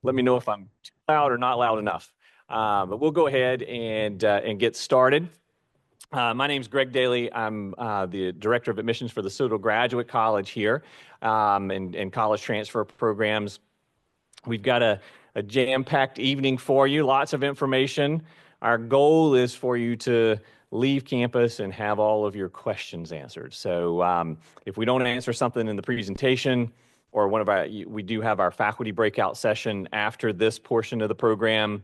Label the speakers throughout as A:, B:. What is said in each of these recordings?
A: let me know if I'm too loud or not loud enough. But we'll go ahead and get started. My name is Greg Daly. I'm the Director of Admissions for the Citadel Graduate College here and college transfer programs. We've got a jam-packed evening for you, lots of information. Our goal is for you to leave campus and have all of your questions answered. So if we don't answer something in the presentation or we do have our faculty breakout session after this portion of the program.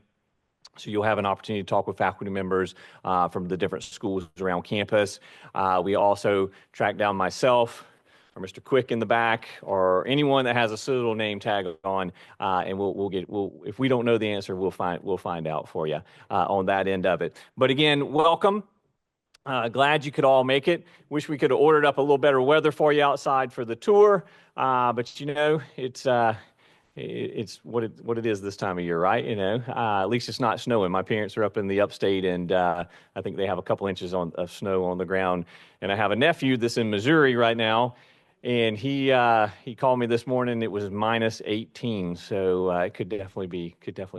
A: So you'll have an opportunity to talk with faculty members from the different schools around campus. We also track down myself or Mr. Quick in the back or anyone that has a Citadel name tag on, and we'll if we don't know the answer, we'll find out for you on that end of it. But again, welcome. Glad you could all make it. Wish we could have ordered up a little better weather for you outside for the tour, but you know it's what it is this time of year, right? You know, at least it's not snowing. My parents are up in the upstate, and I think they have a couple inches of snow on the ground. And I have a nephew that's in Missouri right now, and he called me this morning. It was minus 18, so it could definitely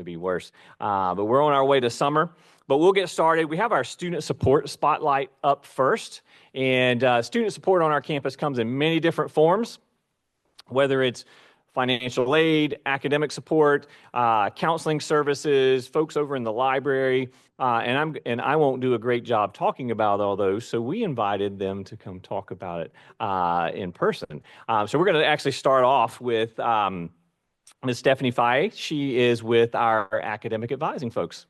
A: be worse. But we're on our way to summer. But we'll get started. We have our student support spotlight up first, and student support on our campus comes in many different forms, whether it's financial aid, academic support, counseling services, folks over in the library, and I won't do a great job talking about all those, so we invited them to come talk about it in person. So we're going to actually start off with Ms. Stephanie Faye. She is with our academic advising folks.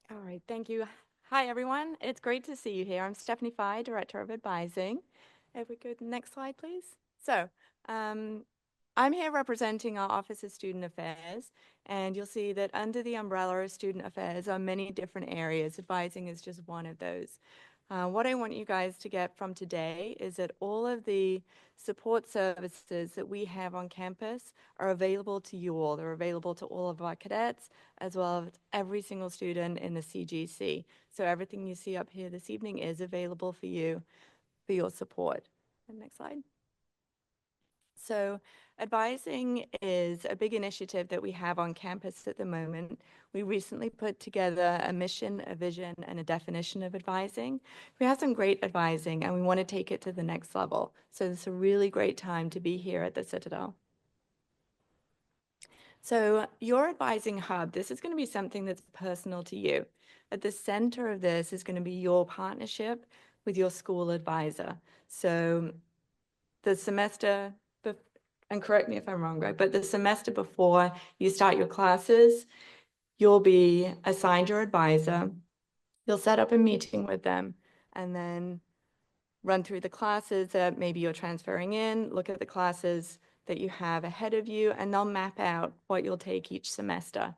B: All right, thank you. Hi, everyone. It's great to see you here. I'm Stephanie Faye, Director of Advising. If we go to the next slide, please. So I'm here representing our Office of Student Affairs, and you'll see that under the umbrella of Student Affairs are many different areas. Advising is just one of those. What I want you guys to get from today is that all of the support services that we have on campus are available to you all. They're available to all of our cadets, as well as every single student in the CGC. So everything you see up here this evening is available for you, for your support. Next slide. So advising is a big initiative that we have on campus at the moment. We recently put together a mission, a vision, and a definition of advising. We have some great advising, and we want to take it to the next level. So it's a really great time to be here at the Citadel. So your advising hub, this is going to be something that's personal to you. At the center of this is going to be your partnership with your school advisor. So the semester, and correct me if I'm wrong, Greg, but the semester before you start your classes, you'll be assigned your advisor. You'll set up a meeting with them and then run through the classes that maybe you're transferring in, look at the classes that you have ahead of you, and they'll map out what you'll take each semester.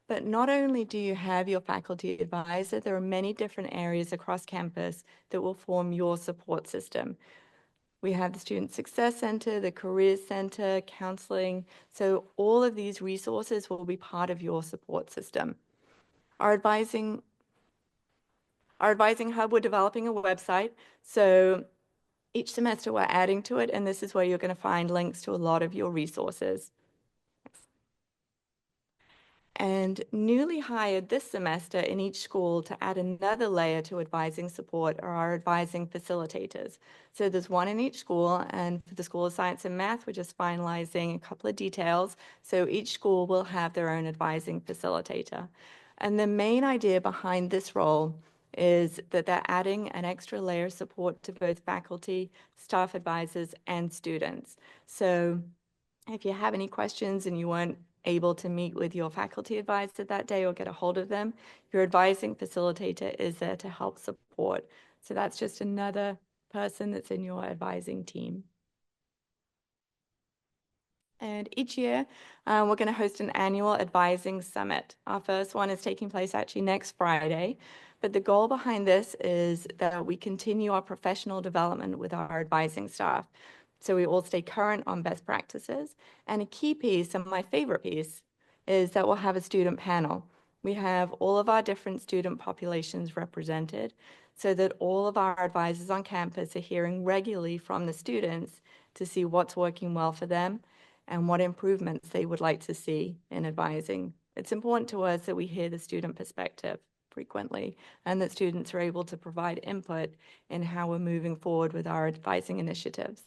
B: But not only do you have your faculty advisor, there are many different areas across campus that will form your support system. We have the Student Success Center, the Career Center, counseling. So all of these resources will be part of your support system. Our advising hub, we're developing a website. So each semester we're adding to it, and this is where you're going to find links to a lot of your resources. And newly hired this semester in each school to add another layer to advising support are our advising facilitators. So there's one in each school, and for the School of Science and Math, we're just finalizing a couple of details. So each school will have their own advising facilitator. And the main idea behind this role is that they're adding an extra layer of support to both faculty, staff advisors, and students. So if you have any questions and you weren't able to meet with your faculty advisor that day or get a hold of them, your advising facilitator is there to help support. So that's just another person that's in your advising team. And each year, we're going to host an annual advising summit. Our first one is taking place actually next Friday. But the goal behind this is that we continue our professional development with our advising staff. So we all stay current on best practices. And a key piece, and my favorite piece, is that we'll have a student panel. We have all of our different student populations represented so that all of our advisors on campus are hearing regularly from the students to see what's working well for them and what improvements they would like to see in advising. It's important to us that we hear the student perspective frequently and that students are able to provide input in how we're moving forward with our advising initiatives.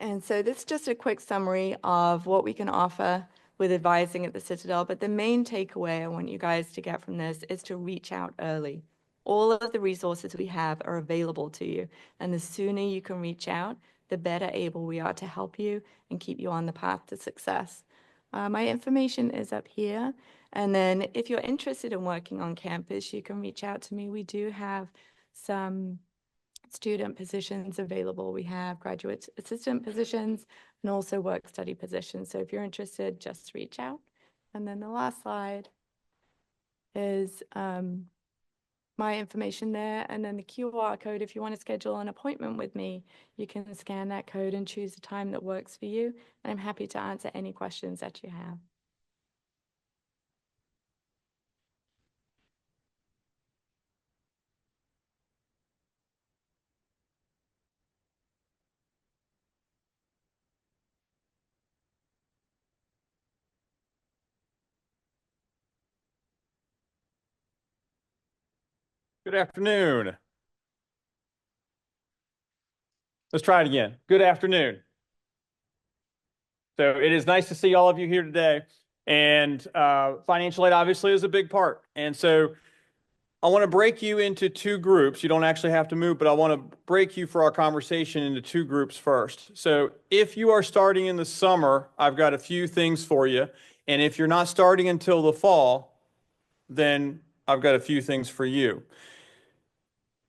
B: And so this is just a quick summary of what we can offer with advising at the Citadel, but the main takeaway I want you guys to get from this is to reach out early. All of the resources we have are available to you, and the sooner you can reach out, the better able we are to help you and keep you on the path to success. My information is up here, and then if you're interested in working on campus, you can reach out to me. We do have some student positions available. We have graduate assistant positions and also work study positions. So if you're interested, just reach out. And then the last slide is my information there. And then the QR code, if you want to schedule an appointment with me, you can scan that code and choose a time that works for you. And I'm happy to answer any questions that you have.
A: Good afternoon. Let's try it again. Good afternoon. So it is nice to see all of you here today. And financial aid obviously is a big part. And so I want to break you into two groups. You don't actually have to move, but I want to break you for our conversation into two groups first. So if you are starting in the summer, I've got a few things for you. And if you're not starting until the fall, then I've got a few things for you.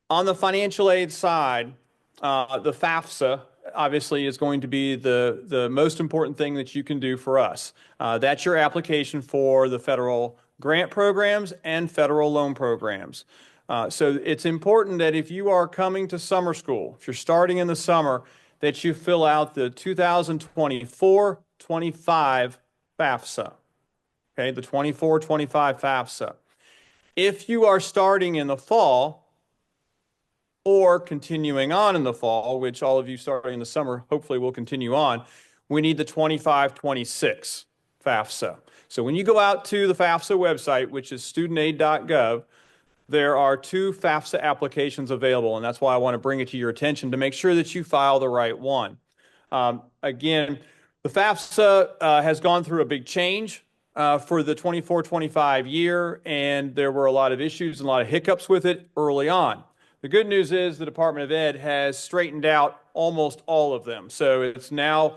A: On the financial aid side, the FAFSA obviously is going to be the most important thing that you can do for us. That's your application for the federal grant programs and federal loan programs. So it's important that if you are coming to summer school, if you're starting in the summer, that you fill out the 2024-25 FAFSA. Okay, the 24-25 FAFSA. If you are starting in the fall or continuing on in the fall, which all of you starting in the summer hopefully will continue on, we need the 25-26 FAFSA. So when you go out to the FAFSA website, which is studentaid.gov, there are two FAFSA applications available, and that's why I want to bring it to your attention to make sure that you file the right one. Again, the FAFSA has gone through a big change for the 24-25 year, and there were a lot of issues and a lot of hiccups with it early on. The good news is the Department of Ed has straightened out almost all of them. So it's now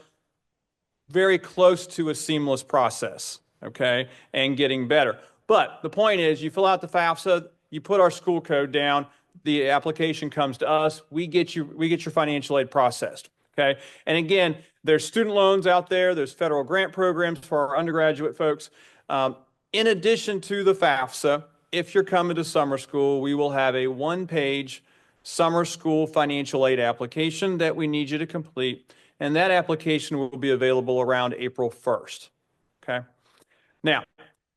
A: very close to a seamless process, okay, and getting better. But the point is, you fill out the FAFSA, you put our school code down, the application comes to us, we get your financial aid processed, okay? And again, there's student loans out there, there's federal grant programs for our undergraduate folks. In addition to the FAFSA, if you're coming to summer school, we will have a one-page summer school financial aid application that we need you to complete, and that application will be available around April 1st, okay? Now,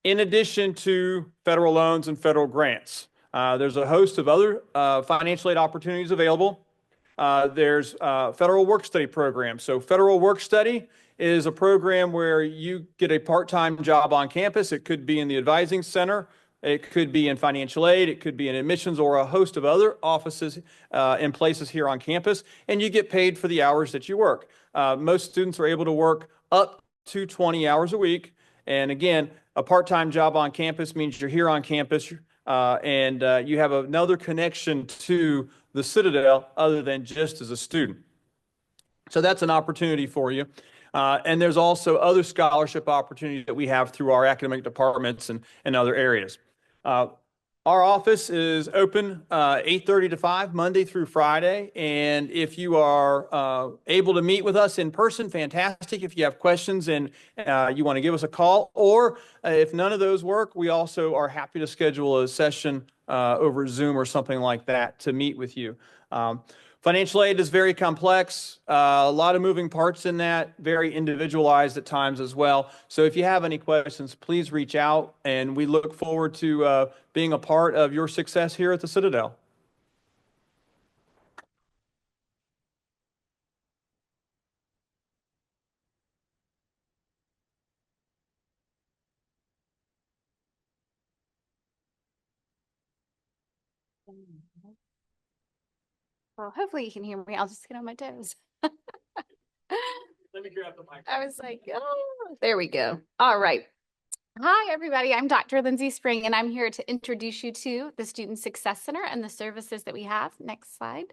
A: in addition to federal loans and federal grants, there's a host of other financial aid opportunities available. There's federal work study programs. So federal work study is a program where you get a part-time job on campus. It could be in the advising center. It could be in financial aid. It could be in admissions or a host of other offices and places here on campus. And you get paid for the hours that you work. Most students are able to work up to 20 hours a week. And again, a part-time job on campus means you're here on campus and you have another connection to the Citadel other than just as a student. So that's an opportunity for you. And there's also other scholarship opportunities that we have through our academic departments and other areas. Our office is open 8:30 to 5, Monday through Friday. And if you are able to meet with us in person, fantastic. If you have questions and you want to give us a call, or if none of those work, we also are happy to schedule a session over Zoom or something like that to meet with you.
C: Financial aid is very complex, a lot of moving parts in that, very individualized at times as well. So if you have any questions, please reach out, and we look forward to being a part of your success here at the Citadel.
D: Well, hopefully you can hear me. I'll just get on my toes.
A: Let me grab the mic.
D: I was like, oh, there we go. All right. Hi, everybody. I'm Dr. Lindsay Spring, and I'm here to introduce you to the Student Success Center and the services that we have. Next slide.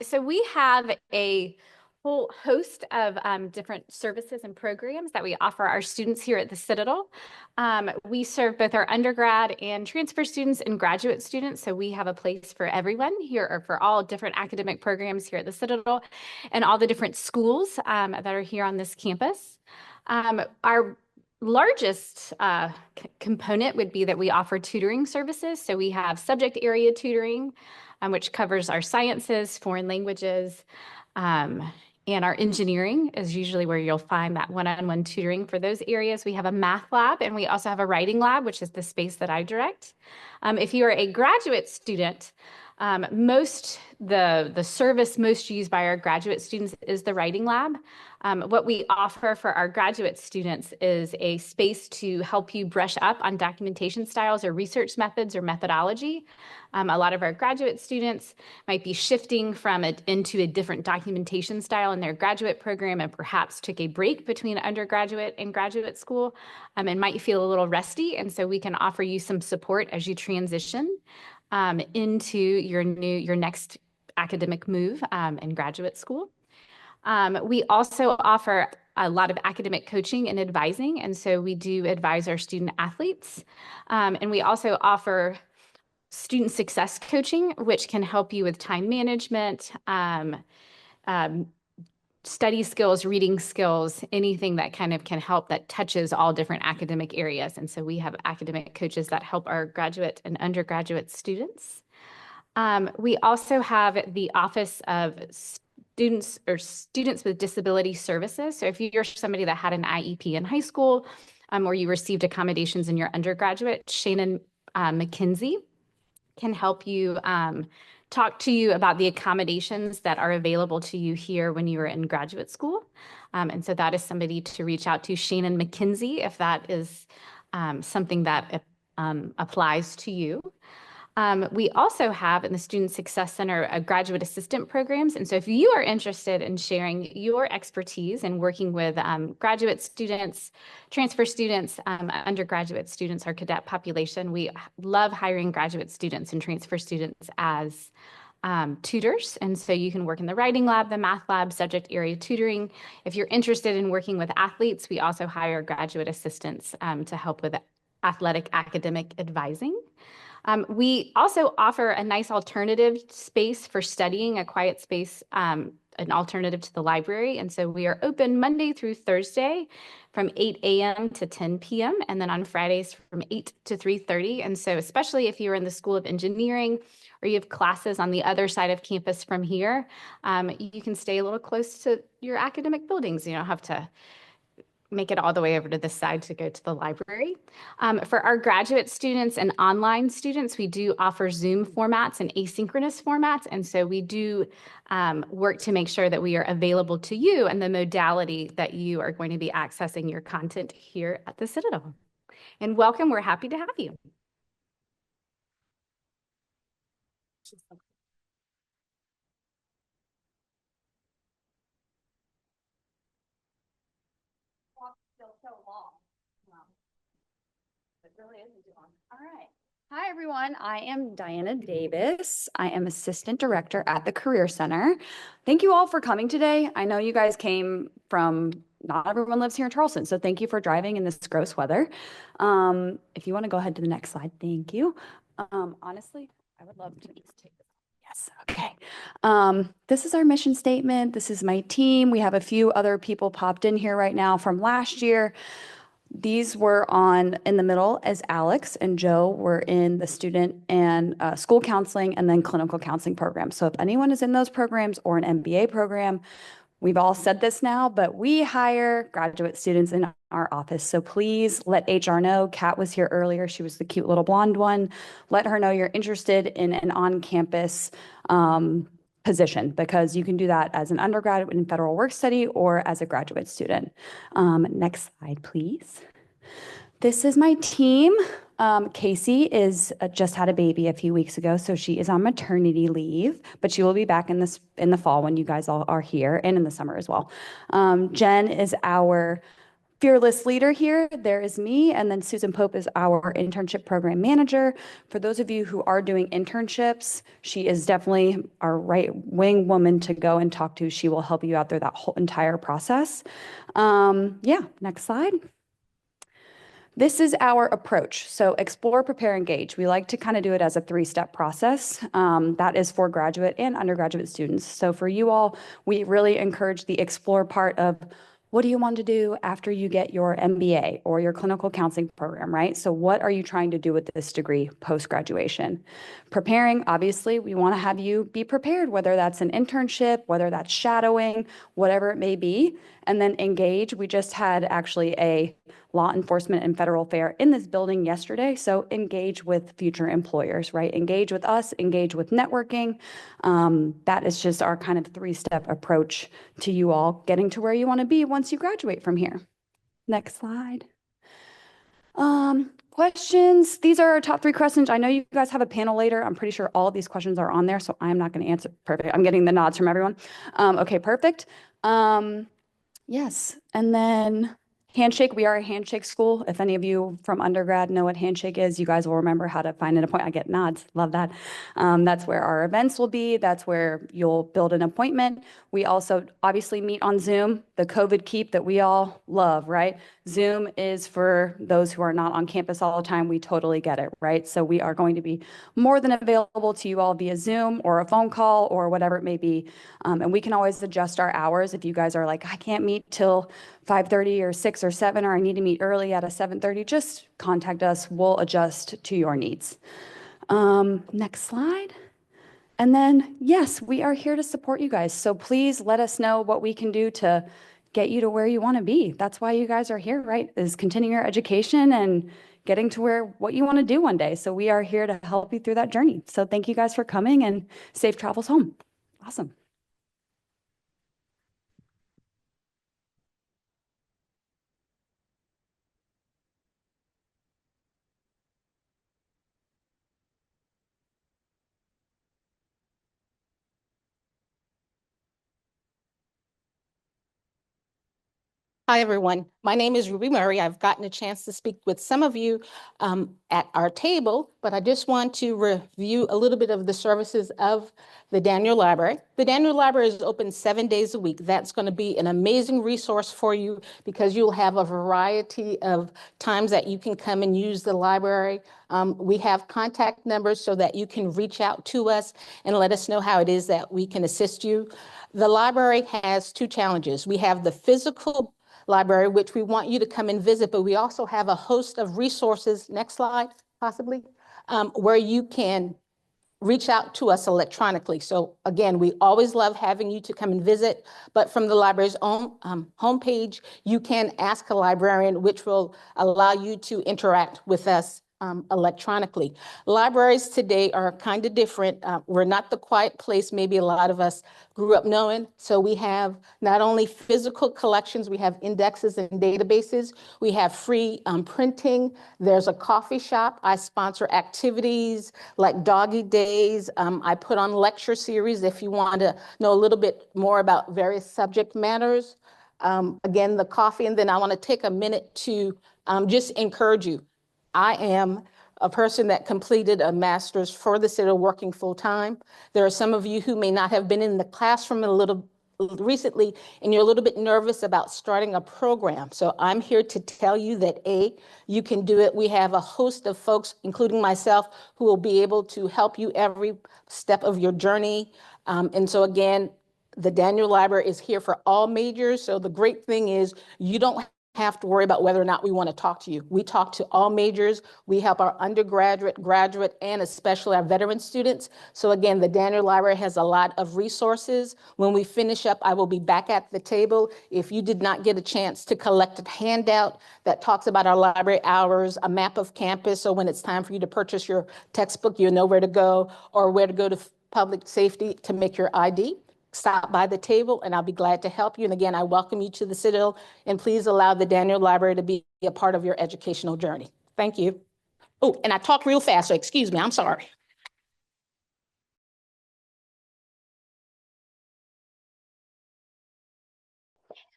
D: So we have a whole host of different services and programs that we offer our students here at the Citadel. We serve both our undergrad and transfer students and graduate students. So we have a place for everyone here, or for all different academic programs here at the Citadel and all the different schools that are here on this campus. Our largest component would be that we offer tutoring services. So we have subject area tutoring, which covers our sciences, foreign languages, and our engineering is usually where you'll find that one-on-one tutoring for those areas. We have a math lab, and we also have a writing lab, which is the space that I direct. If you are a graduate student, the service most used by our graduate students is the writing lab. What we offer for our graduate students is a space to help you brush up on documentation styles or research methods or methodology. A lot of our graduate students might be shifting from it into a different documentation style in their graduate program, and perhaps took a break between undergraduate and graduate school, and might feel a little rusty. And so we can offer you some support as you transition into your next academic move in graduate school. We also offer a lot of academic coaching and advising, and so we do advise our student athletes. And we also offer student success coaching, which can help you with time management, study skills, reading skills, anything that kind of can help that touches all different academic areas. And so we have academic coaches that help our graduate and undergraduate students. We also have the Office of Students with Disability Services. So if you're somebody that had an IEP in high school, or you received accommodations in your undergraduate, Shannon McKenzie can help you talk to you about the accommodations that are available to you here when you are in graduate school. And so that is somebody to reach out to, Shannon McKenzie, if that is something that applies to you. We also have in the Student Success Center graduate assistant programs. And so if you are interested in sharing your expertise and working with graduate students, transfer students, undergraduate students, our cadet population, we love hiring graduate students and transfer students as tutors. And so you can work in the writing lab, the math lab, subject area tutoring. If you're interested in working with athletes, we also hire graduate assistants to help with athletic academic advising. We also offer a nice alternative space for studying, a quiet space, an alternative to the library. And so we are open Monday through Thursday from 8 a.m. to 10 p.m. and then on Fridays from 8 to 3:30. And so especially if you're in the School of Engineering or you have classes on the other side of campus from here, you can stay a little close to your academic buildings. You don't have to make it all the way over to this side to go to the library. For our graduate students and online students, we do offer Zoom formats and asynchronous formats. And so we do work to make sure that we are available to you and the modality that you are going to be accessing your content here at the Citadel. And welcome, we're happy to have you. So long. Wow. It really isn't too long. All right. Hi, everyone. I am Diana Davis. I am Assistant Director at the Career Center. Thank you all for coming today. I know you guys came from, not everyone lives here in Charleston, so thank you for driving in this gross weather. If you want to go ahead to the next slide, thank you. Honestly, I would love to just take this. Yes, okay. This is our mission statement. This is my team. We have a few other people popped in here right now from last year.
E: These were in the middle as Alex and Joe were in the student and school counseling and then clinical counseling program. So if anyone is in those programs or an MBA program, we've all said this now, but we hire graduate students in our office. So please let HR know. Kat was here earlier. She was the cute little blonde one. Let her know you're interested in an on-campus position, because you can do that as an undergraduate in federal work study or as a graduate student. Next slide, please. This is my team. Casey just had a baby a few weeks ago, so she is on maternity leave, but she will be back in the fall when you guys all are here, and in the summer as well. Jen is our fearless leader here. There is me, and then Susan Pope is our internship program manager. For those of you who are doing internships, she is definitely our right wing woman to go and talk to. She will help you out through that whole entire process. Yeah, next slide. This is our approach. So explore, prepare, engage. We like to kind of do it as a 3-step process. That is for graduate and undergraduate students. So for you all, we really encourage the explore part of what do you want to do after you get your MBA or your clinical counseling program, right? So what are you trying to do with this degree post-graduation? Preparing, obviously, we want to have you be prepared, whether that's an internship, whether that's shadowing, whatever it may be. And then engage. We just had actually a law enforcement and federal fair in this building yesterday. So engage with future employers, right? Engage with us, engage with networking. That is just our kind of 3-step approach to you all getting to where you want to be once you graduate from here. Next slide. Questions. These are our top 3 questions. I know you guys have a panel later. I'm pretty sure all of these questions are on there, so I'm not going to answer. Perfect. I'm getting the nods from everyone. Okay, perfect. Yes, and then handshake. We are a handshake school. If any of you from undergrad know what handshake is, you guys will remember how to find an appointment. I get nods. Love that. That's where our events will be. That's where you'll build an appointment. We also obviously meet on Zoom, the COVID keep that we all love, right? Zoom is for those who are not on campus all the time. We totally get it, right? So we are going to be more than available to you all via Zoom or a phone call or whatever it may be. And we can always adjust our hours if you guys are like, I can't meet till 5:30 or 6 or 7, or I need to meet early at a 7:30, just contact us. We'll adjust to your needs. Next slide. And then, yes, we are here to support you guys. So please let us know what we can do to get you to where you want to be. That's why you guys are here, right? Is continuing your education and getting to what you want to do one day. So we are here to help you through that journey. So thank you guys for coming, and safe travels home. Awesome.
F: Hi, everyone. My name is Ruby Murray. I've gotten a chance to speak with some of you at our table, but I just want to review a little bit of the services of the Daniel Library. The Daniel Library is open 7 days a week. That's going to be an amazing resource for you because you'll have a variety of times that you can come and use the library. We have contact numbers so that you can reach out to us and let us know how it is that we can assist you. The library has 2 challenges. We have the physical library, which we want you to come and visit, but we also have a host of resources, next slide, possibly, where you can reach out to us electronically. So again, we always love having you to come and visit, but from the library's own homepage, you can ask a librarian, which will allow you to interact with us electronically. Libraries today are kind of different. We're not the quiet place maybe a lot of us grew up knowing. So we have not only physical collections, we have indexes and databases. We have free printing. There's a coffee shop. I sponsor activities like doggy days. I put on lecture series if you want to know a little bit more about various subject matters. Again, the coffee, and then I want to take a minute to just encourage you. I am a person that completed a master's for the Citadel working full time. There are some of you who may not have been in the classroom a little recently, and you're a little bit nervous about starting a program. So I'm here to tell you that you can do it. We have a host of folks, including myself, who will be able to help you every step of your journey. And so again, the Daniel Library is here for all majors. So the great thing is you don't have to worry about whether or not we want to talk to you. We talk to all majors. We help our undergraduate, graduate, and especially our veteran students. So again, the Daniel Library has a lot of resources. When we finish up, I will be back at the table. If you did not get a chance to collect a handout that talks about our library hours, a map of campus, so when it's time for you to purchase your textbook, you know where to go, or where to go to public safety to make your ID. Stop by the table and I'll be glad to help you. And again, I welcome you to the Citadel, and please allow the Daniel Library to be a part of your educational journey. Thank you. Oh, and I talk real fast, so excuse me, I'm sorry.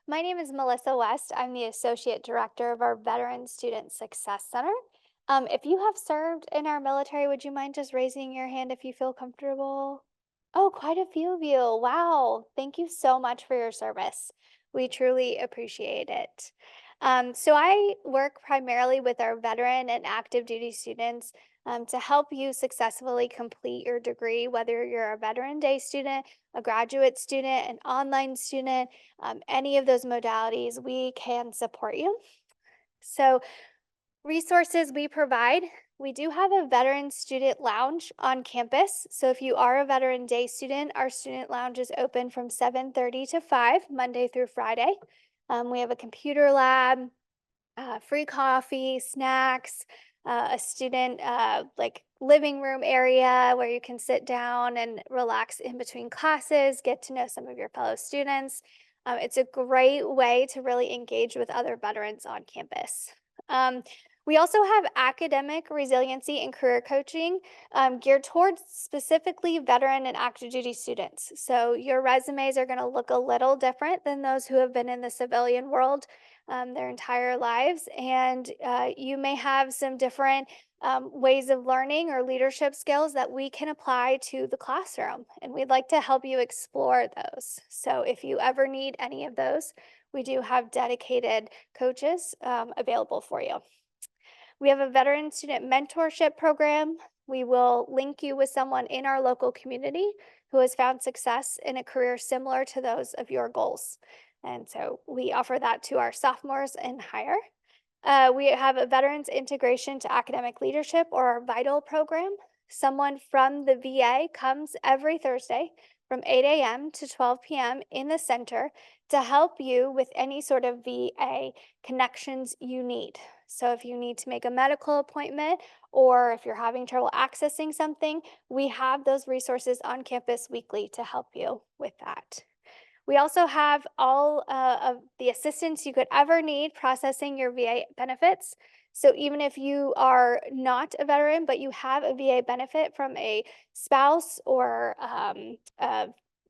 G: My name is Melissa West. I'm the Associate Director of our Veteran Student Success Center. If you have served in our military, would you mind just raising your hand if you feel comfortable? Oh, quite a few of you. Wow. Thank you so much for your service. We truly appreciate it. So I work primarily with our veteran and active duty students to help you successfully complete your degree, whether you're a Veteran Day student, a graduate student, an online student, any of those modalities, we can support you. So resources we provide, we do have a veteran student lounge on campus. So if you are a Veteran Day student, our student lounge is open from 7:30 to 5, Monday through Friday. We have a computer lab, free coffee, snacks, a student like living room area where you can sit down and relax in between classes, get to know some of your fellow students. It's a great way to really engage with other veterans on campus. We also have academic resiliency and career coaching geared towards specifically veteran and active duty students. So your resumes are going to look a little different than those who have been in the civilian world their entire lives. And you may have some different ways of learning or leadership skills that we can apply to the classroom. And we'd like to help you explore those. So if you ever need any of those, we do have dedicated coaches available for you. We have a veteran student mentorship program. We will link you with someone in our local community who has found success in a career similar to those of your goals. And so we offer that to our sophomores and higher. We have a Veterans Integration to Academic Leadership, or our VITAL program. Someone from the VA comes every Thursday from 8 a.m. to 12 p.m. in the center to help you with any sort of VA connections you need. So if you need to make a medical appointment, or if you're having trouble accessing something, we have those resources on campus weekly to help you with that. We also have all of the assistance you could ever need processing your VA benefits. So even if you are not a veteran, but you have a VA benefit from a spouse or a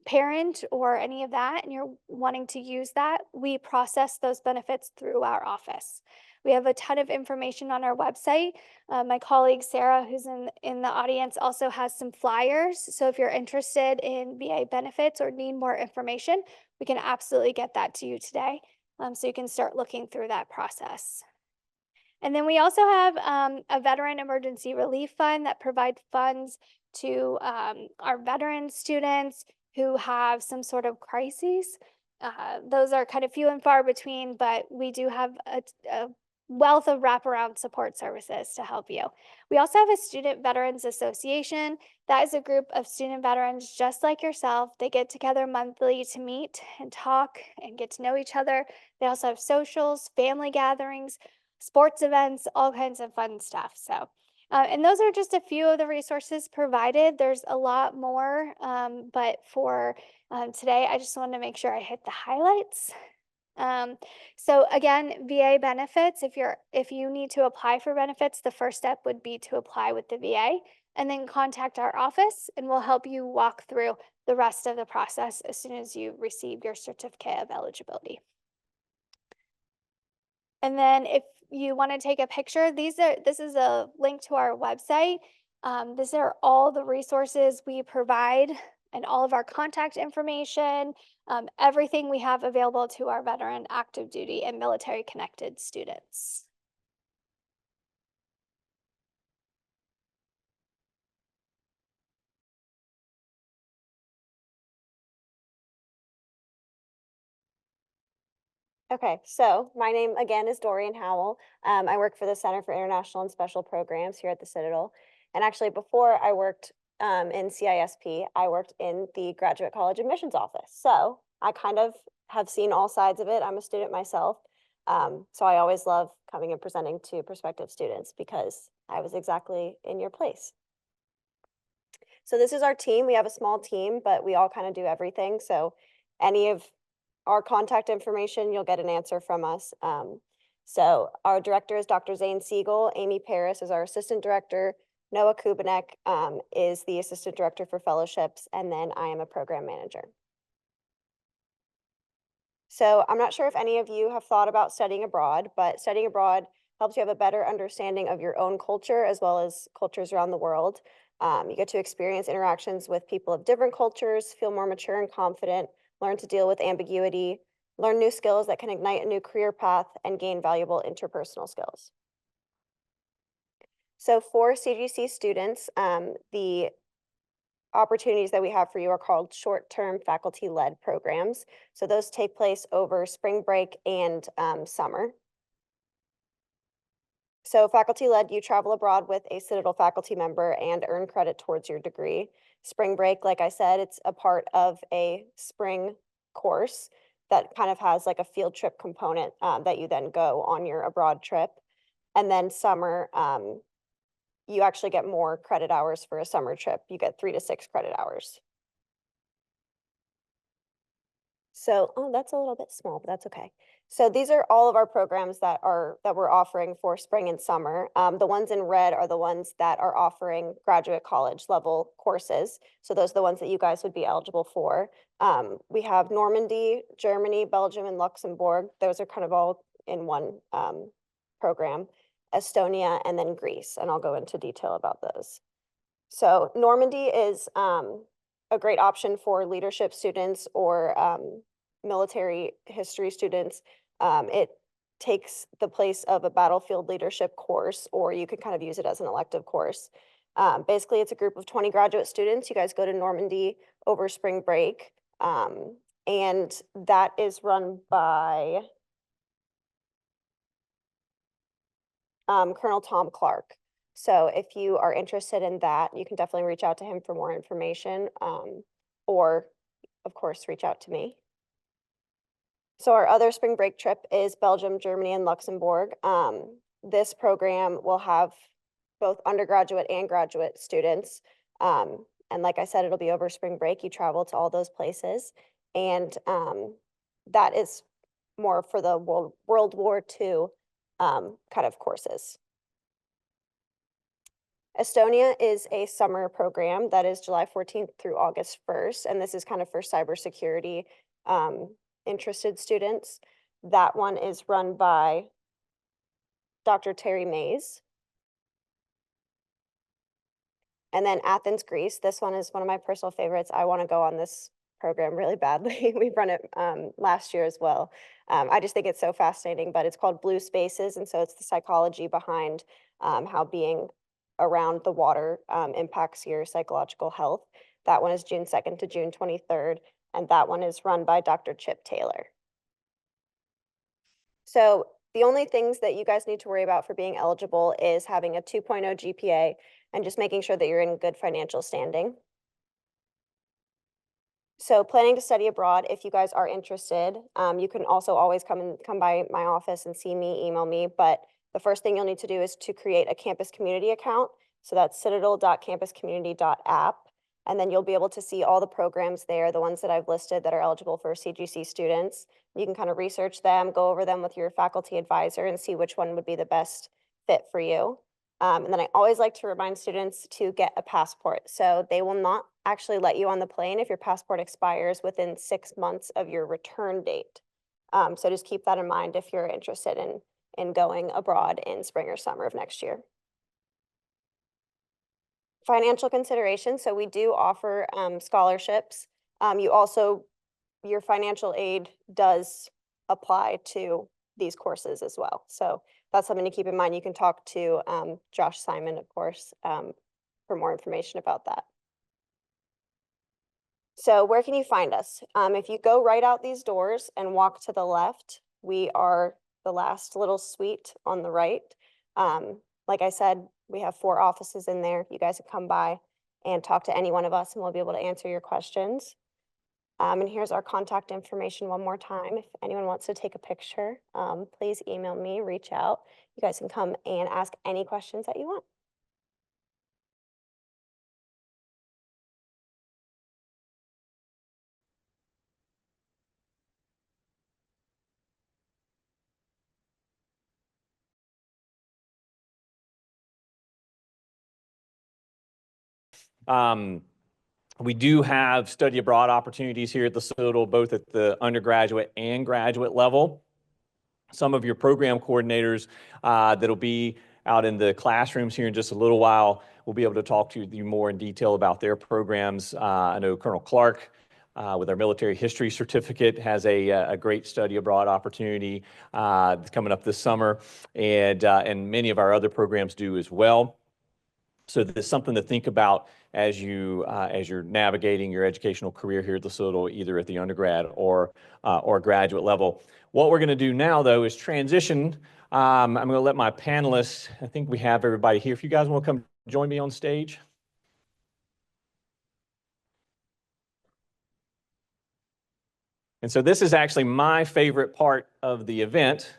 G: parent or any of that, and you're wanting to use that, we process those benefits through our office. We have a ton of information on our website. My colleague Sarah, who's in the audience, also has some flyers. So if you're interested in VA benefits or need more information, we can absolutely get that to you today. So you can start looking through that process. And then we also have a Veteran Emergency Relief Fund that provides funds to our veteran students who have some sort of crises. Those are kind of few and far between, but we do have a wealth of wraparound support services to help you. We also have a Student Veterans Association. That is a group of student veterans just like yourself. They get together monthly to meet and talk and get to know each other. They also have socials, family gatherings, sports events, all kinds of fun stuff. So, and those are just a few of the resources provided. There's a lot more, but for today, I just wanted to make sure I hit the highlights. So again, VA benefits, if you need to apply for benefits, the first step would be to apply with the VA and then contact our office, and we'll help you walk through the rest of the process as soon as you receive your certificate of eligibility. And then if you want to take a picture, this is a link to our website. These are all the resources we provide and all of our contact information, everything we have available to our veteran, active duty, and military connected students.
H: Okay, so my name again is Dorian Howell. I work for the Center for International and Special Programs here at the Citadel. And actually, before I worked in CISP, I worked in the Graduate College admissions office. So I kind of have seen all sides of it. I'm a student myself. So I always love coming and presenting to prospective students because I was exactly in your place. So this is our team. We have a small team, but we all kind of do everything. So any of our contact information, you'll get an answer from us. So our director is Dr. Zane Siegel. Amy Paris is our assistant director. Noah Kubanek is the assistant director for fellowships. And then I am a program manager. So I'm not sure if any of you have thought about studying abroad, but studying abroad helps you have a better understanding of your own culture as well as cultures around the world. You get to experience interactions with people of different cultures, feel more mature and confident, learn to deal with ambiguity, learn new skills that can ignite a new career path, and gain valuable interpersonal skills. So for CGC students, the opportunities that we have for you are called short-term faculty-led programs. So those take place over spring break and summer. So faculty-led, you travel abroad with a Citadel faculty member and earn credit towards your degree. Spring break, like I said, it's a part of a spring course that kind of has like a field trip component that you then go on your abroad trip. And then summer, you actually get more credit hours for a summer trip. You get 3 to 6 credit hours. So, oh, that's a little bit small, but that's okay. So these are all of our programs that we're offering for spring and summer. The ones in red are the ones that are offering graduate college level courses. So those are the ones that you guys would be eligible for. We have Normandy, Germany, Belgium, and Luxembourg. Those are kind of all in one program. Estonia, and then Greece, and I'll go into detail about those. So Normandy is a great option for leadership students or military history students. It takes the place of a battlefield leadership course, or you can kind of use it as an elective course. Basically, it's a group of 20 graduate students. You guys go to Normandy over spring break, and that is run by Colonel Tom Clark. So if you are interested in that, you can definitely reach out to him for more information, or of course, reach out to me. So our other spring break trip is Belgium, Germany, and Luxembourg. This program will have both undergraduate and graduate students. And like I said, it'll be over spring break. You travel to all those places. And that is more for the World War II kind of courses. Estonia is a summer program that is July 14th through August 1st, and this is kind of for cybersecurity interested students. That one is run by Dr. Terry Mays. And then Athens, Greece. This one is one of my personal favorites. I want to go on this program really badly. We've run it last year as well. I just think it's so fascinating, but it's called Blue Spaces. And so it's the psychology behind how being around the water impacts your psychological health. That one is June 2nd to June 23rd. And that one is run by Dr. Chip Taylor. So the only things that you guys need to worry about for being eligible is having a 2.0 GPA and just making sure that you're in good financial standing. So planning to study abroad, if you guys are interested, you can also always come by my office and see me, email me. But the first thing you'll need to do is to create a campus community account. So that's citadel.campuscommunity.app. And then you'll be able to see all the programs there, the ones that I've listed that are eligible for CGC students. You can kind of research them, go over them with your faculty advisor and see which one would be the best fit for you. And then I always like to remind students to get a passport. So they will not actually let you on the plane if your passport expires within 6 months of your return date. So just keep that in mind if you're interested in going abroad in spring or summer of next year. Financial considerations. So we do offer scholarships. Your financial aid does apply to these courses as well. So that's something to keep in mind. You can talk to Josh Simon, of course, for more information about that. So where can you find us? If you go right out these doors and walk to the left, We are the last little suite on the right. Like I said, we have 4 offices in there. You guys can come by and talk to any one of us and we'll be able to answer your questions. And here's our contact information one more time. If anyone wants to take a picture, please email me, reach out. You guys can come and ask any questions that you want.
A: We do have study abroad opportunities here at the Citadel, both at the undergraduate and graduate level. Some of your program coordinators that'll be out in the classrooms here in just a little while will be able to talk to you more in detail about their programs. I know Colonel Clark with our military history certificate has a great study abroad opportunity coming up this summer, and many of our other programs do as well. So there's something to think about as you're navigating your educational career here at the Citadel, either at the undergrad or graduate level. What we're going to do now, though, is transition. I'm going to let my panelists, I think we have everybody here. If you guys want to come join me on stage. And so this is actually my favorite part of the event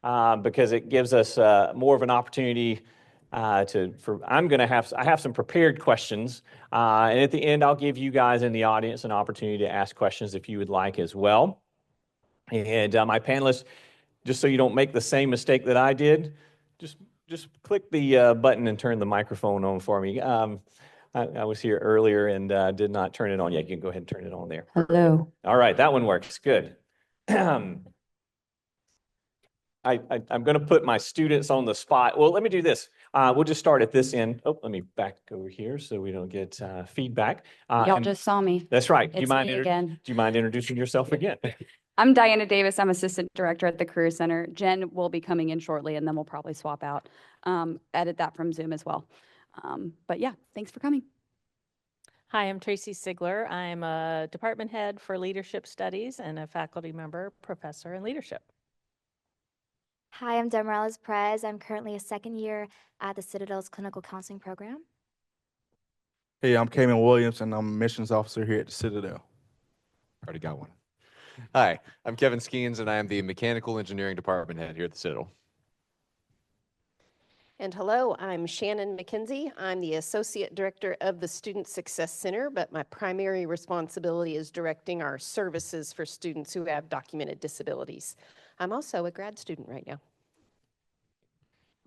A: because it gives us more of an opportunity I have some prepared questions, and at the end, I'll give you guys in the audience an opportunity to ask questions if you would like as well. And my panelists, just so you don't make the same mistake that I did, just click the button and turn the microphone on for me. I was here earlier and did not turn it on yet. You can go ahead and turn it on there.
E: Hello.
A: All right, that one works. Good. I'm going to put my students on the spot. Well, let me do this. We'll just start at this end. Oh, let me back over here so we don't get feedback.
E: Y'all just saw me.
A: That's right.
E: It's me again.
A: Do you mind introducing yourself again?
E: I'm Diana Davis. I'm Assistant Director at the Career Center. Jen will be coming in shortly, and then we'll probably swap out, edit that from Zoom as well. But yeah, thanks for coming.
I: Hi, I'm Tracy Sigler. I'm a department head for leadership studies and a faculty member, professor in leadership.
J: Hi, I'm Demarales Perez. I'm currently a second year at the Citadel's clinical counseling program.
K: Hey, I'm Kamen Williams, and I'm a missions officer here at the Citadel.
L: Already got one. Hi, I'm Kevin Skeens, and I am the mechanical engineering department head here at the Citadel.
M: And hello, I'm Shannon McKenzie. I'm the Associate Director of the Student Success Center, but my primary responsibility is directing our services for students who have documented disabilities. I'm also a grad student right now.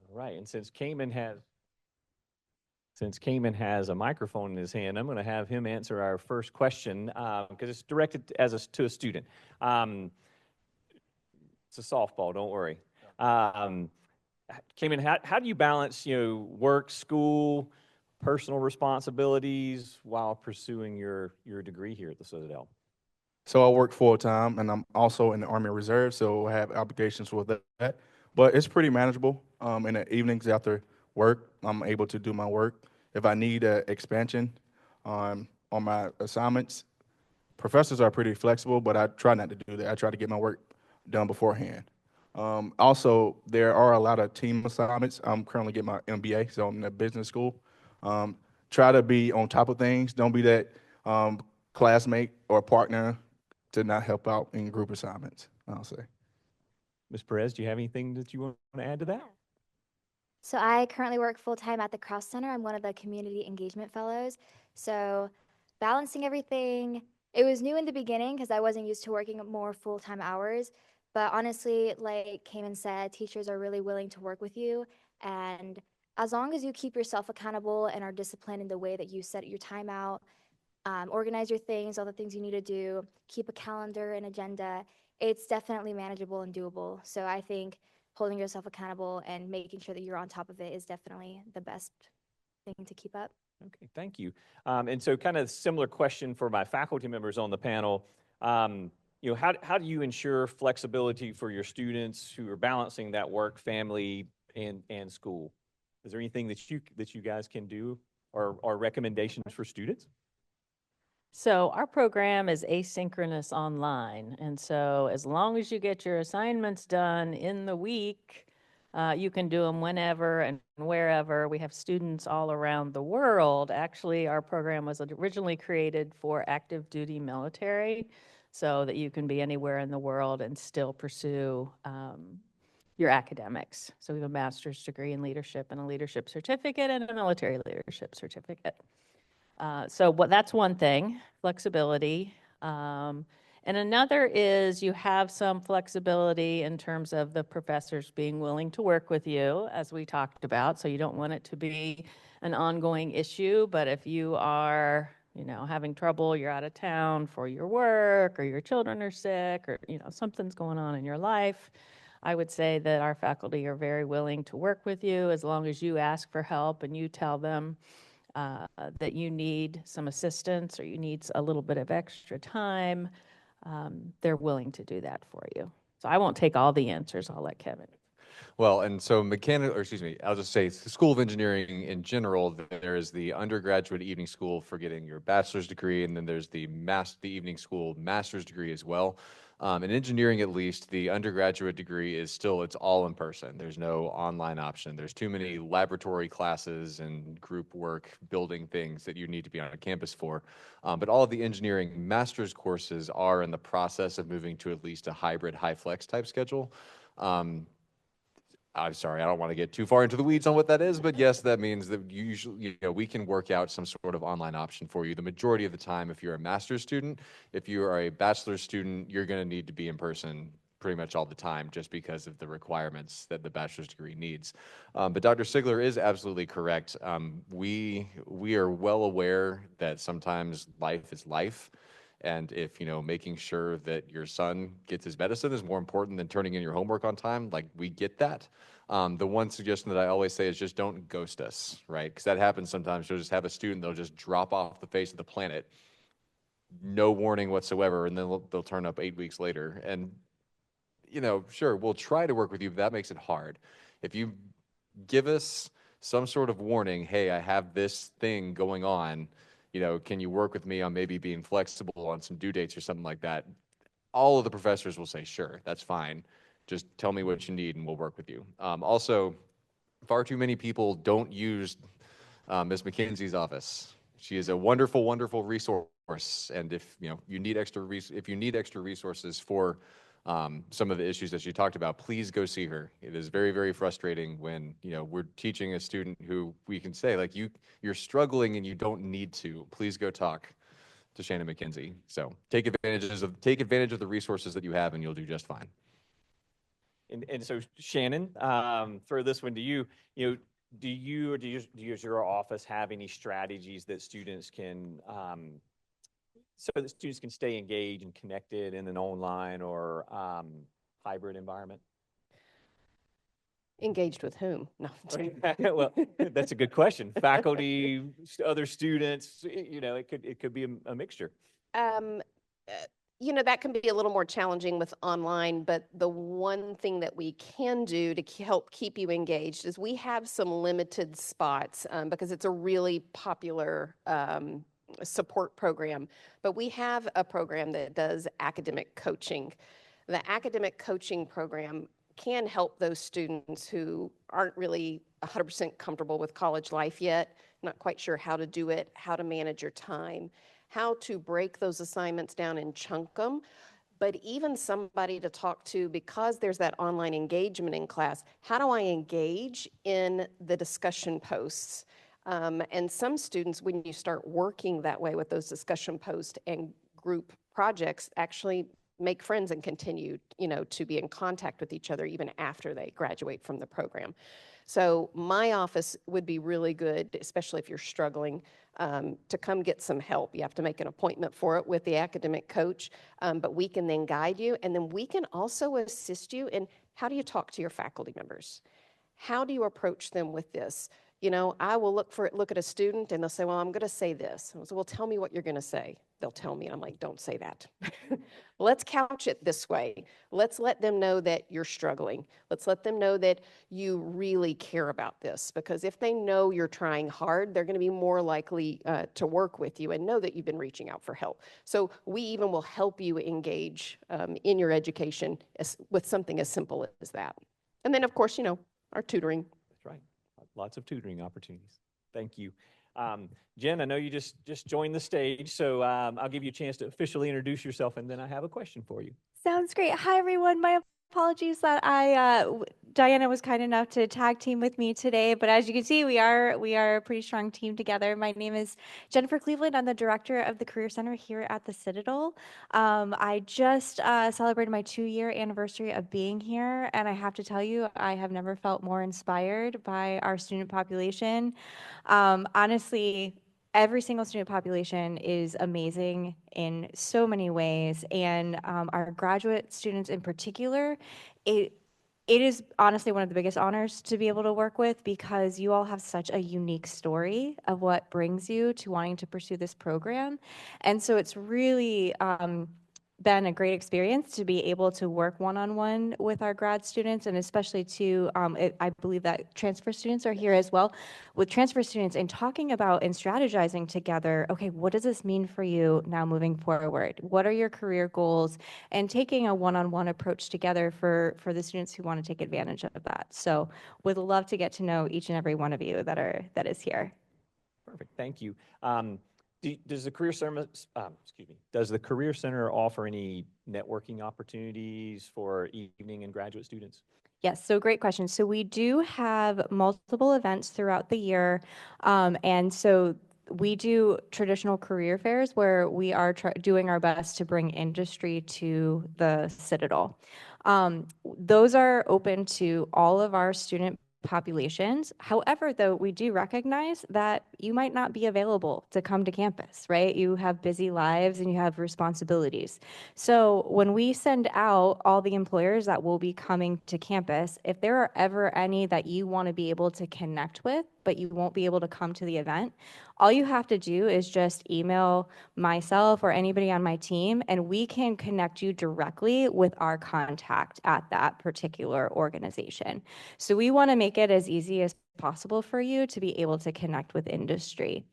A: All right, and since Kamen has a microphone in his hand, I'm going to have him answer our first question because it's directed to a student. It's a softball, don't worry. Kamen, how do you balance, work, school, personal responsibilities while pursuing your degree here at the Citadel?
K: So I work full-time, and I'm also in the Army Reserve, so I have obligations with that. But it's pretty manageable. In the evenings after work, I'm able to do my work. If I need an expansion on my assignments, professors are pretty flexible, but I try not to do that. I try to get my work done beforehand. Also, there are a lot of team assignments. I'm currently getting my MBA, so I'm in a business school. Try to be on top of things. Don't be that classmate or partner to not help out in group assignments, I'll say.
A: Ms. Perez, do you have anything that you want to add to that?
J: So I currently work full-time at the Cross Center. I'm one of the community engagement fellows. So balancing everything, it was new in the beginning because I wasn't used to working more full-time hours. But honestly, like Kamen said, teachers are really willing to work with you. And as long as you keep yourself accountable and are disciplined in the way that you set your time out, organize your things, all the things you need to do, keep a calendar and agenda, it's definitely manageable and doable. So I think holding yourself accountable and making sure that you're on top of it is definitely the best thing to keep up.
A: Okay, thank you. And so kind of similar question for my faculty members on the panel. How do you ensure flexibility for your students who are balancing that work, family, and school? Is there anything that you guys can do or recommendations for students?
I: So our program is asynchronous online. And so as long as you get your assignments done in the week, you can do them whenever and wherever. We have students all around the world. Actually, our program was originally created for active duty military so that you can be anywhere in the world and still pursue your academics. So we have a master's degree in leadership and a leadership certificate and a military leadership certificate. So that's one thing, flexibility. And another is you have some flexibility in terms of the professors being willing to work with you, as we talked about. So you don't want it to be an ongoing issue, but if you are, having trouble, you're out of town for your work, or your children are sick, or, something's going on in your life, I would say that our faculty are very willing to work with you as long as you ask for help and you tell them that you need some assistance or you need a little bit of extra time. They're willing to do that for you. So I won't take all the answers. I'll let Kevin.
L: Well, and so I'll just say the School of Engineering in general, there is the undergraduate evening school for getting your bachelor's degree, and then there's the evening school master's degree as well. In engineering, at least, the undergraduate degree it's all in person. There's no online option. There's too many laboratory classes and group work building things that you need to be on a campus for. But all of the engineering master's courses are in the process of moving to at least a hybrid high flex type schedule. I'm sorry, I don't want to get too far into the weeds on what that is, but yes, that means that usually, we can work out some sort of online option for you. The majority of the time, if you're a master's student, if you are a bachelor's student, you're going to need to be in person pretty much all the time just because of the requirements that the bachelor's degree needs. But Dr. Sigler is absolutely correct. We are well aware that sometimes life is life. And if, making sure that your son gets his medicine is more important than turning in your homework on time, like we get that. The one suggestion that I always say is just don't ghost us, right? Because that happens sometimes. You'll just have a student, they'll just drop off the face of the planet, no warning whatsoever, and then they'll turn up 8 weeks later. And, sure, we'll try to work with you, but that makes it hard. If you give us some sort of warning, hey, I have this thing going on, can you work with me on maybe being flexible on some due dates or something like that? All of the professors will say, sure, that's fine. Just tell me what you need and we'll work with you. Also, far too many people don't use Ms. McKenzie's office. She is a wonderful, wonderful resource. And if you need extra resources for some of the issues that she talked about, please go see her. It is very, very frustrating when we're teaching a student who we can say like you're struggling and you don't need to. Please go talk to Shannon McKenzie. So take advantage of the resources that you have, and you'll do just fine.
A: And so Shannon, throw this one to you. Does your office have any strategies that students can so that students can stay engaged and connected in an online or hybrid environment?
M: Engaged with whom? No.
A: Well, that's a good question. Faculty, other students, it could be a mixture.
M: That can be a little more challenging with online, but the one thing that we can do to help keep you engaged is we have some limited spots because it's a really popular support program, but we have a program that does academic coaching. The academic coaching program can help those students who aren't really 100% comfortable with college life yet, not quite sure how to do it, how to manage your time, how to break those assignments down and chunk them, but even somebody to talk to because there's that online engagement in class. How do I engage in the discussion posts? And some students, when you start working that way with those discussion posts and group projects, actually make friends and continue, to be in contact with each other even after they graduate from the program. So my office would be really good, especially if you're struggling, to come get some help. You have to make an appointment for it with the academic coach, but we can then guide you. And then we can also assist you in how do you talk to your faculty members? how do you approach them with this? You know, I will look at a student and they'll say, well, I'm going to say this. And I say, well, tell me what you're going to say. They'll tell me, and I'm like, don't say that. Let's couch it this way. Let's let them know that you're struggling. Let's let them know that you really care about this, because if they know you're trying hard, they're going to be more likely to work with you and know that you've been reaching out for help. So we even will help you engage in your education with something as simple as that. And then, of course, you know, our tutoring.
A: That's right. Lots of tutoring opportunities. Thank you. Jen, I know you just joined the stage, so I'll give you a chance to officially introduce yourself, and then I have a question for you.
N: Sounds great. Hi, everyone. My apologies that Diana was kind enough to tag team with me today, but as you can see, we are a pretty strong team together. My name is Jennifer Cleveland. I'm the director of the Career Center here at the Citadel. I just celebrated my 2-year anniversary of being here, and I have to tell you, I have never felt more inspired by our student population. Honestly, every single student population is amazing in so many ways, and our graduate students in particular, it is honestly one of the biggest honors to be able to work with, because you all have such a unique story of what brings you to wanting to pursue this program. And so it's really been a great experience to be able to work one-on-one with our grad students, and especially I believe that transfer students are here as well, with transfer students, and talking about and strategizing together, okay, what does this mean for you now moving forward? What are your career goals? And taking a one-on-one approach together for the students who want to take advantage of that. So would love to get to know each and every one of you that is here.
A: Perfect. Thank you. Does the Career Center, does the Career Center offer any networking opportunities for evening and graduate students?
N: Yes, so great question. So we do have multiple events throughout the year. And so we do traditional career fairs where we are doing our best to bring industry to the Citadel. Those are open to all of our student populations. However, though, we do recognize that you might not be available to come to campus, right? You have busy lives and you have responsibilities. So when we send out all the employers that will be coming to campus, if there are ever any that you want to be able to connect with, but you won't be able to come to the event, all you have to do is just email myself or anybody on my team, and we can connect you directly with our contact at that particular organization. So we want to make it as easy as possible for you to be able to connect with industry.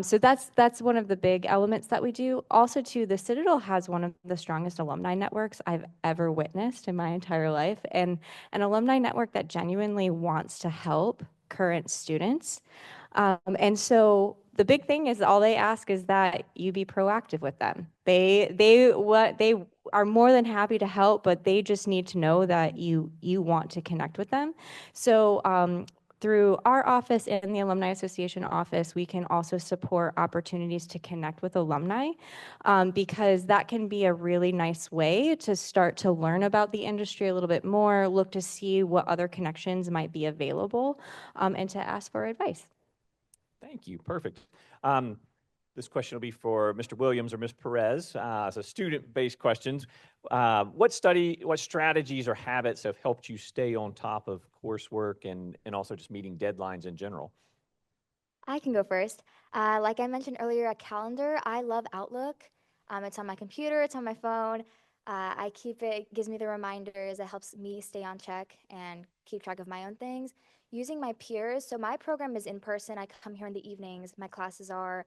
N: So that's one of the big elements that we do. Also, too, the Citadel has one of the strongest alumni networks I've ever witnessed in my entire life, and an alumni network that genuinely wants to help current students. And so the big thing is all they ask is that you be proactive with them. They are more than happy to help, but they just need to know that you want to connect with them. So through our office and the Alumni Association office, we can also support opportunities to connect with alumni, because that can be a really nice way to start to learn about the industry a little bit more, look to see what other connections might be available, and to ask for advice.
A: Thank you. Perfect. This question will be for Mr. Williams or Ms. Perez. So student-based questions. What strategies or habits have helped you stay on top of coursework and also just meeting deadlines in general?
J: I can go first. Like I mentioned earlier, a calendar. I love Outlook. It's on my computer, it's on my phone. I keep it, gives me the reminders. It helps me stay on check and keep track of my own things. Using my peers. So my program is in person. I come here in the evenings. My classes are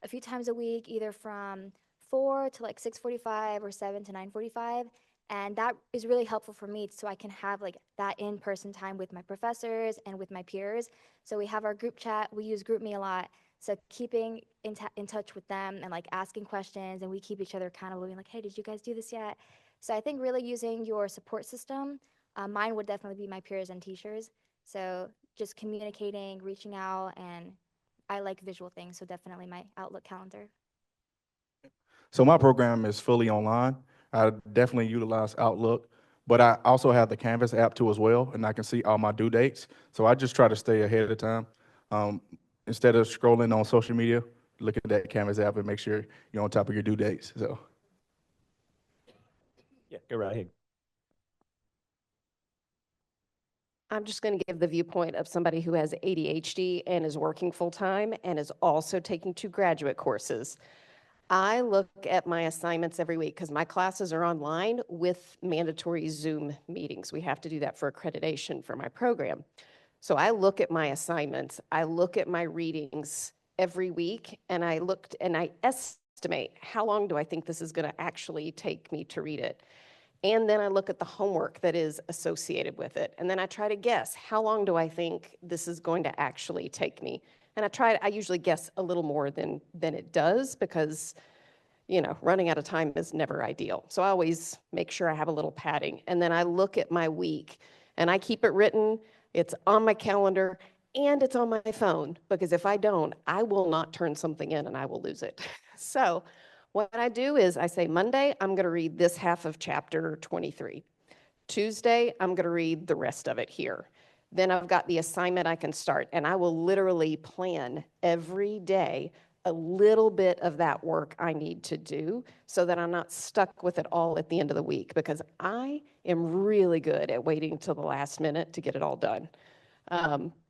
J: a few times a week, either from 4 to like 6:45 or 7 to 9:45. And that is really helpful for me, so I can have like that in-person time with my professors and with my peers. So we have our group chat. We use GroupMe a lot. So keeping in touch with them and like asking questions, and we keep each other accountable, being like, hey, did you guys do this yet? So I think really using your support system, mine would definitely be my peers and teachers. So just communicating, reaching out, and I like visual things, so definitely my Outlook calendar.
K: So my program is fully online. I definitely utilize Outlook, but I also have the Canvas app too as well, and I can see all my due dates. So I just try to stay ahead of the time. Instead of scrolling on social media, look at that Canvas app and make sure you're on top of your due dates. So.
A: Yeah, go right ahead.
M: I'm just going to give the viewpoint of somebody who has ADHD and is working full-time and is also taking 2 graduate courses. I look at my assignments every week because my classes are online with mandatory Zoom meetings. We have to do that for accreditation for my program. So I look at my assignments, I look at my readings every week, and I estimate how long do I think this is going to actually take me to read it. And then I look at the homework that is associated with it. And then I try to guess, how long do I think this is going to actually take me? And I usually guess a little more than it does because, you know, running out of time is never ideal. So I always make sure I have a little padding. And then I look at my week and I keep it written. It's on my calendar and it's on my phone because if I don't, I will not turn something in and I will lose it. So what I do is I say, Monday, I'm going to read this half of chapter 23. Tuesday, I'm going to read the rest of it here. Then I've got the assignment I can start, and I will literally plan every day a little bit of that work I need to do so that I'm not stuck with it all at the end of the week because I am really good at waiting till the last minute to get it all done.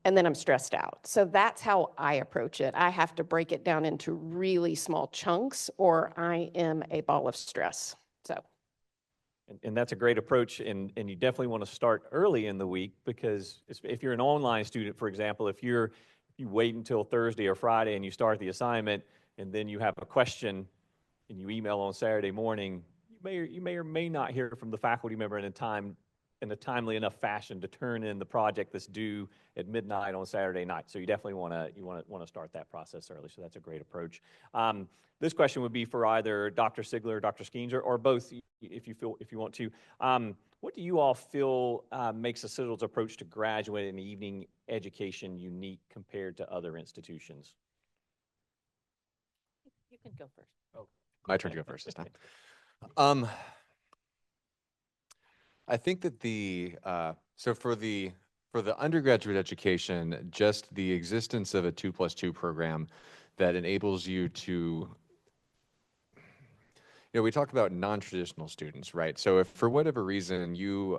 M: And then I'm stressed out. So that's how I approach it. I have to break it down into really small chunks or I am a ball of stress. So.
A: And that's a great approach, and you definitely want to start early in the week because if you're an online student, for example, if you wait until Thursday or Friday and you start the assignment and then you have a question and you email on Saturday morning, you may or may not hear from the faculty member in a timely enough fashion to turn in the project that's due at midnight on Saturday night. So you definitely want to start that process early. So that's a great approach. This question would be for either Dr. Sigler or Dr. Skeens or both, if you want to. What do you all feel makes the Citadel's approach to graduate and evening education unique compared to other institutions?
I: You can go first.
L: Oh, my turn to go first this time. I think that so for the undergraduate education, just the existence of a 2+2 program that enables you to, we talk about non-traditional students, right? So if for whatever reason you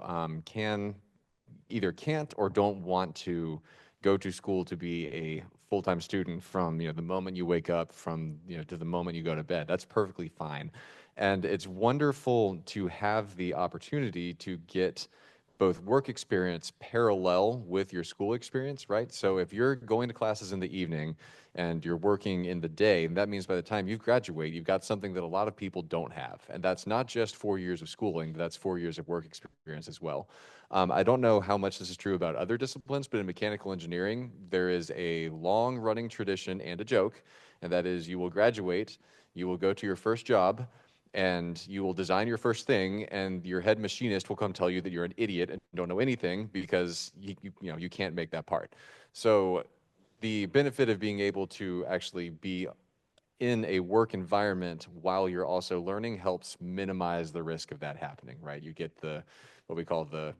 L: either can't or don't want to go to school to be a full-time student from the moment you wake up to the moment you go to bed, that's perfectly fine. And it's wonderful to have the opportunity to get both work experience parallel with your school experience, right? So if you're going to classes in the evening and you're working in the day, that means by the time you graduate, you've got something that a lot of people don't have. And that's not just 4 years of schooling, that's 4 years of work experience as well. I don't know how much this is true about other disciplines, but in mechanical engineering, there is a long-running tradition and a joke, and that is you will graduate, you will go to your first job, and you will design your first thing, and your head machinist will come tell you that you're an idiot and don't know anything because you can't make that part. So the benefit of being able to actually be in a work environment while you're also learning helps minimize the risk of that happening, right? You get what we call the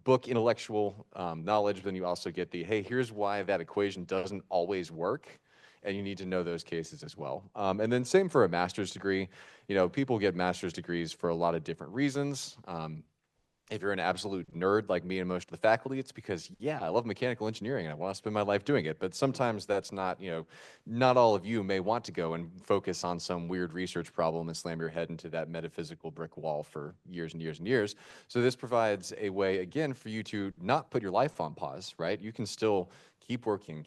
L: book intellectual knowledge, but then you also get hey, here's why that equation doesn't always work. And you need to know those cases as well. And then same for a master's degree. People get master's degrees for a lot of different reasons. If you're an absolute nerd like me and most of the faculty, it's because, yeah, I love mechanical engineering and I want to spend my life doing it. But sometimes that's not, not all of you may want to go and focus on some weird research problem and slam your head into that metaphysical brick wall for years and years and years. So this provides a way, again, for you to not put your life on pause, right? You can still keep working,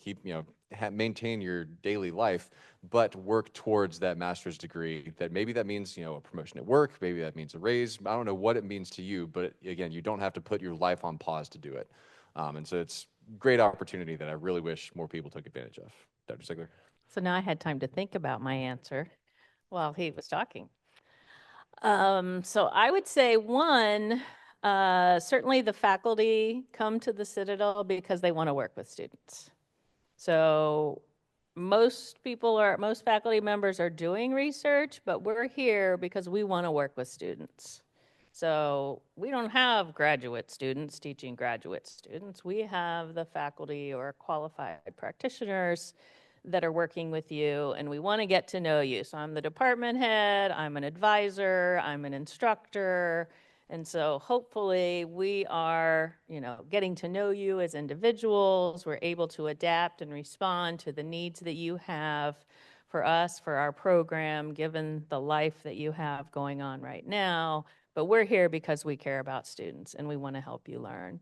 L: maintain your daily life, but work towards that master's degree. Maybe that means a promotion at work, maybe that means a raise. I don't know what it means to you, but again, you don't have to put your life on pause to do it. And so it's a great opportunity that I really wish more people took advantage of. Dr. Sigler.
I: So now I had time to think about my answer while he was talking. So I would say one, certainly the faculty come to the Citadel because they want to work with students. So most faculty members are doing research, but we're here because we want to work with students. So we don't have graduate students teaching graduate students. We have the faculty or qualified practitioners that are working with you, and we want to get to know you. So I'm the department head, I'm an advisor, I'm an instructor, And so hopefully we are, getting to know you as individuals. We're able to adapt and respond to the needs that you have for us, for our program, given the life that you have going on right now. But we're here because we care about students and we want to help you learn.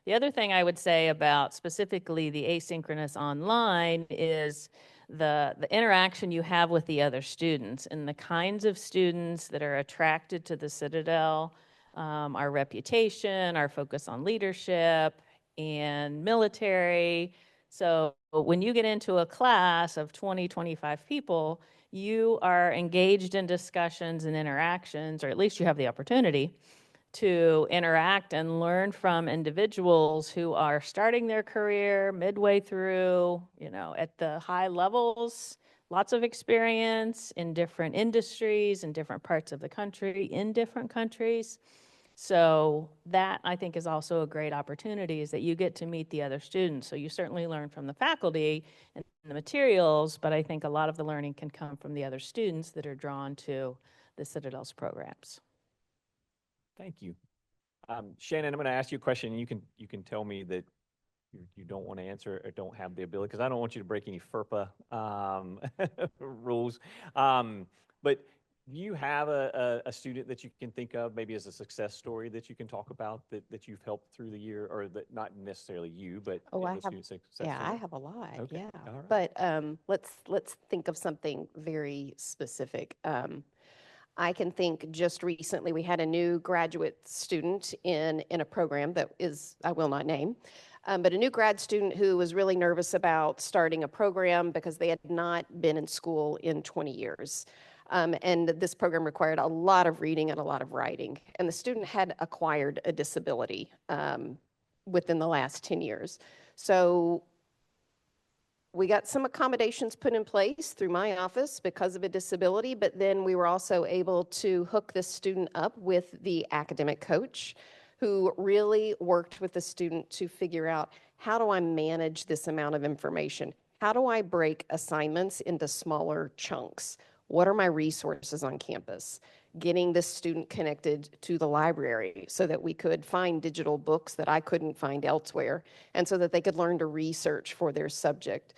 I: The other thing I would say about specifically the asynchronous online is the interaction you have with the other students and the kinds of students that are attracted to the Citadel, our reputation, our focus on leadership and military. So when you get into a class of 20, 25 people, you are engaged in discussions and interactions, or at least you have the opportunity to interact and learn from individuals who are starting their career midway through, at the high levels, lots of experience in different industries in different parts of the country, in different countries. So that, I think, is also a great opportunity, is that you get to meet the other students. So you certainly learn from the faculty and the materials, but I think a lot of the learning can come from the other students that are drawn to the Citadel's programs.
A: Thank you. Shannon, I'm going to ask you a question. You can tell me that you don't want to answer or don't have the ability, because I don't want you to break any FERPA rules. But do you have a student that you can think of maybe as a success story that you can talk about that you've helped through the year, or that not necessarily you, but student success
M: I
A: story?
M: have a lot.
A: Okay.
M: Yeah.
A: All right.
M: But let's think of something very specific. I can think just recently we had a new graduate student in a program that is, I will not name, but a new grad student who was really nervous about starting a program because they had not been in school in 20 years. And this program required a lot of reading and a lot of writing. And the student had acquired a disability within the last 10 years. So we got some accommodations put in place through my office because of a disability, but then we were also able to hook this student up with the academic coach who really worked with the student to figure out, how do I manage this amount of information? How do I break assignments into smaller chunks? What are my resources on campus? Getting this student connected to the library so that we could find digital books that I couldn't find elsewhere, and so that they could learn to research for their subject.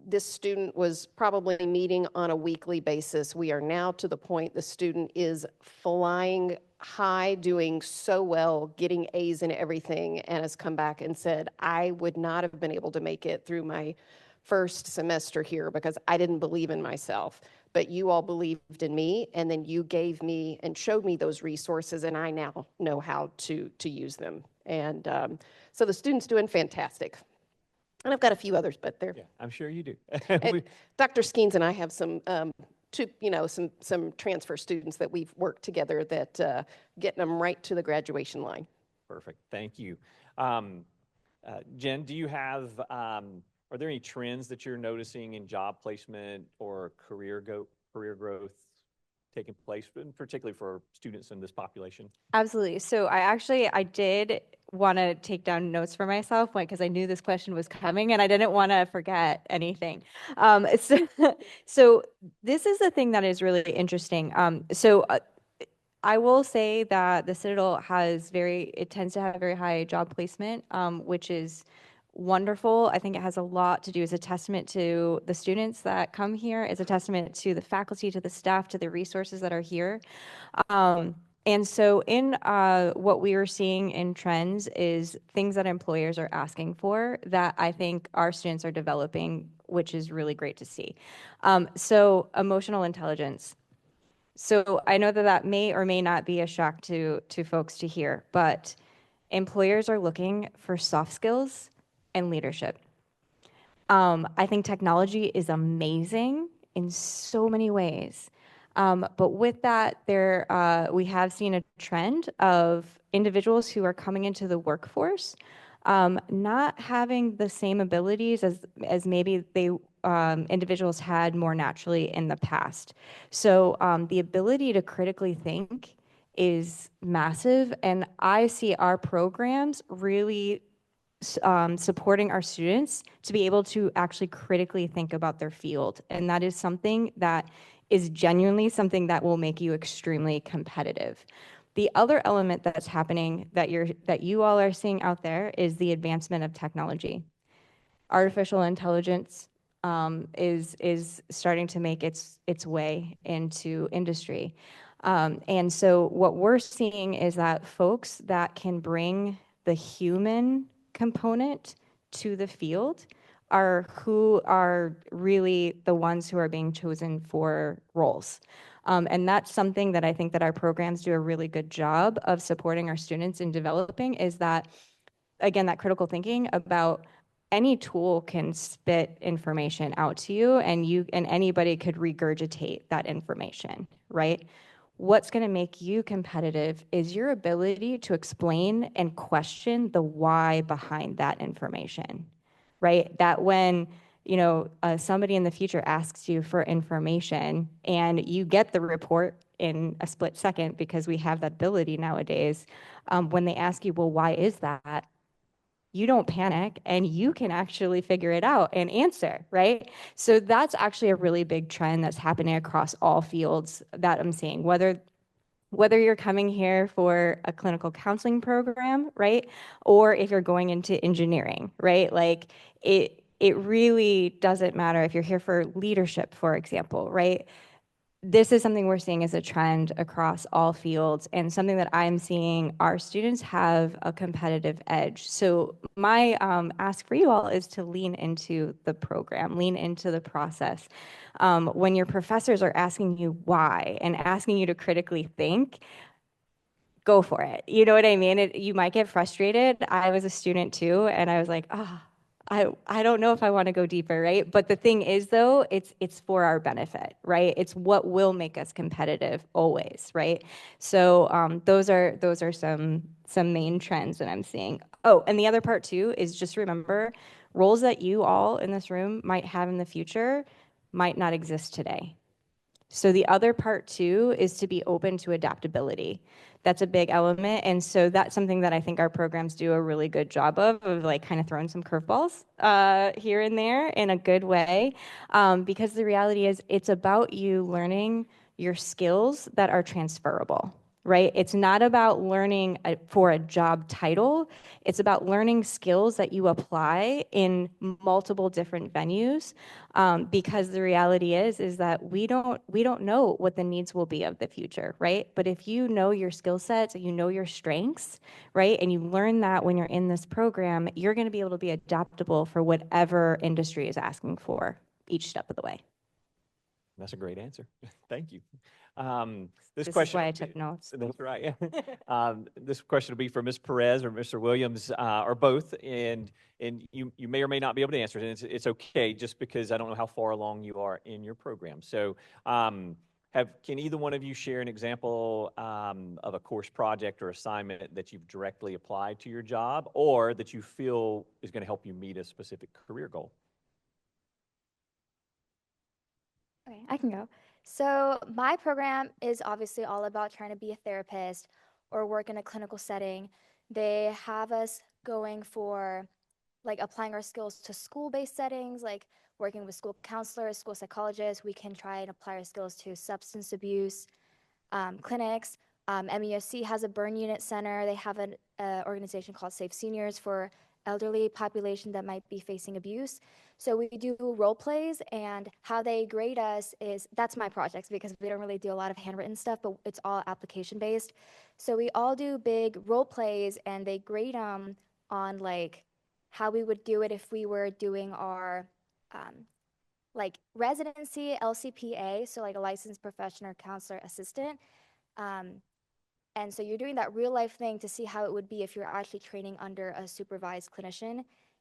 M: This student was probably meeting on a weekly basis. We are now to the point the student is flying high, doing so well, getting A's in everything, and has come back and said, I would not have been able to make it through my first semester here because I didn't believe in myself. But you all believed in me, and then you gave me and showed me those resources, and I now know how to use them. And so the student's doing fantastic. And I've got a few others, but they're.
A: Yeah, I'm sure you do.
M: Dr. Skeens and I have some transfer students that we've worked together that getting them right to the graduation line.
A: Perfect. Thank you. Jen, do you have, are there any trends that you're noticing in job placement or career growth taking place, particularly for students in this population?
N: Absolutely. So I did want to take down notes for myself because I knew this question was coming and I didn't want to forget anything. So this is the thing that is really interesting. I will say that the Citadel it tends to have very high job placement, which is wonderful. I think it has a lot to do as a testament to the students that come here, as a testament to the faculty, to the staff, to the resources that are here. And so in what we are seeing in trends is things that employers are asking for that I think our students are developing, which is really great to see. So emotional intelligence. So I know that may or may not be a shock to folks to hear, but employers are looking for soft skills and leadership. I think technology is amazing in so many ways. But with that, we have seen a trend of individuals who are coming into the workforce not having the same abilities as maybe individuals had more naturally in the past. So the ability to critically think is massive, and I see our programs really supporting our students to be able to actually critically think about their field. And that is something that is genuinely something that will make you extremely competitive. The other element that's happening that you all are seeing out there is the advancement of technology. Artificial intelligence is starting to make its way into industry. And so what we're seeing is that folks that can bring the human component to the field are who are really the ones who are being chosen for roles. And that's something that I think that our programs do a really good job of supporting our students in developing, is that, again, that critical thinking about any tool can spit information out to you, and anybody could regurgitate that information, right? What's going to make you competitive is your ability to explain and question the why behind that information, right? That when somebody in the future asks you for information and you get the report in a split second, because we have that ability nowadays, when they ask you, well, why is that? You don't panic and you can actually figure it out and answer, right? So that's actually a really big trend that's happening across all fields that I'm seeing, whether you're coming here for a clinical counseling program, right? Or if you're going into engineering, right? Like it really doesn't matter if you're here for leadership, for example, right? This is something we're seeing as a trend across all fields, and something that I'm seeing our students have a competitive edge. So my ask for you all is to lean into the program, lean into the process. When your professors are asking you why and asking you to critically think, go for it. You know what I mean? You might get frustrated. I was a student too, and I was like, I don't know if I want to go deeper, right? But the thing is, though, it's for our benefit, right? It's what will make us competitive always, right? So those are some main trends that I'm seeing. Oh, and the other part too is just remember, roles that you all in this room might have in the future might not exist today. So the other part too is to be open to adaptability. That's a big element. And so that's something that I think our programs do a really good job of like kind of throwing some curveballs here and there in a good way. Because the reality is it's about you learning your skills that are transferable, right? It's not about learning for a job title. It's about learning skills that you apply in multiple different venues. Because the reality is that we don't know what the needs will be of the future, right? But if you know your skill sets, you know your strengths, right, and you learn that when you're in this program, you're going to be able to be adaptable for whatever industry is asking for each step of the way.
A: That's a great answer. Thank you.
N: This
A: question
N: is why I took notes.
A: That's right. This question will be for Ms. Perez or Mr. Williams, or both, and you may or may not be able to answer it. And it's okay, just because I don't know how far along you are in your program. So, can either one of you share an example of a course project or assignment that you've directly applied to your job, or that you feel is going to help you meet a specific career goal?
J: Okay, I can go. So my program is obviously all about trying to be a therapist or work in a clinical setting. They have us going for like applying our skills to school-based settings, like working with school counselors, school psychologists. We can try and apply our skills to substance abuse clinics. MESC has a burn unit center. They have an organization called Safe Seniors for elderly population that might be facing abuse. So we do role plays, and how they grade us is, that's my project because we don't really do a lot of handwritten stuff, but it's all application based. So we all do big role plays, and they grade them on like how we would do it if we were doing our like residency LCPA, so like a licensed professional counselor assistant. And so you're doing that real life thing to see how it would be if you're actually training under a supervised clinician.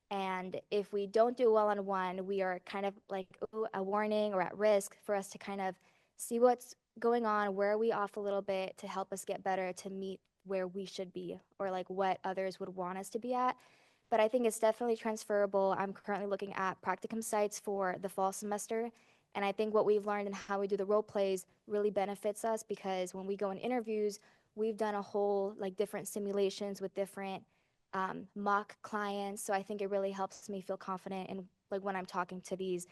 J: And if we don't do well on one, we are kind of like a warning or at risk for us to kind of see what's going on, where are we off a little bit to help us get better to meet where we should be, or like what others would want us to be at. But I think it's definitely transferable. I'm currently looking at practicum sites for the fall semester. And I think what we've learned and how we do the role plays really benefits us, because when we go in interviews, we've done a whole like different simulations with different mock clients. So I think it really helps me feel confident in like when I'm talking to these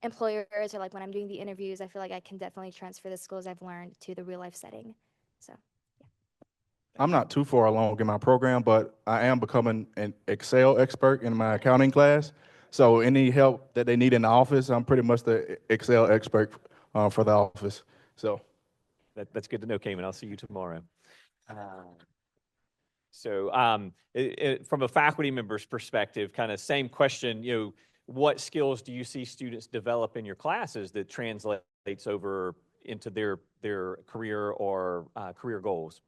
J: employers or like when I'm doing the interviews, I feel like I can definitely transfer the skills I've learned to the real life setting. So.
K: I'm not too far along in my program, but I am becoming an Excel expert in my accounting class. So any help that they need in the office, I'm pretty much the Excel expert for the office. So
A: That's good to know, Cayman. I'll see you tomorrow. So from a faculty member's perspective, kind of same question, what skills do you see students develop in your classes that translates over into their career or career goals?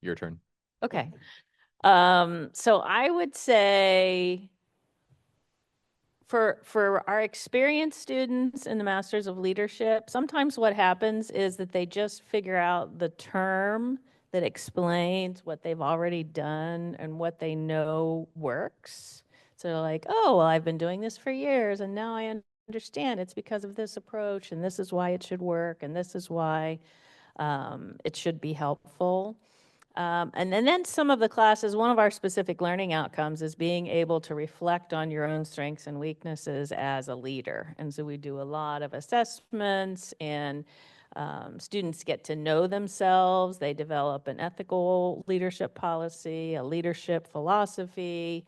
L: Your turn.
I: Okay. So I would say for our experienced students in the Masters of Leadership, sometimes what happens is that they just figure out the term that explains what they've already done and what they know works. So they're like, oh, well, I've been doing this for years and now I understand it's because of this approach and this is why it should work and this is why it should be helpful. And then some of the classes, one of our specific learning outcomes is being able to reflect on your own strengths and weaknesses as a leader. And so we do a lot of assessments and students get to know themselves. They develop an ethical leadership policy, a leadership philosophy.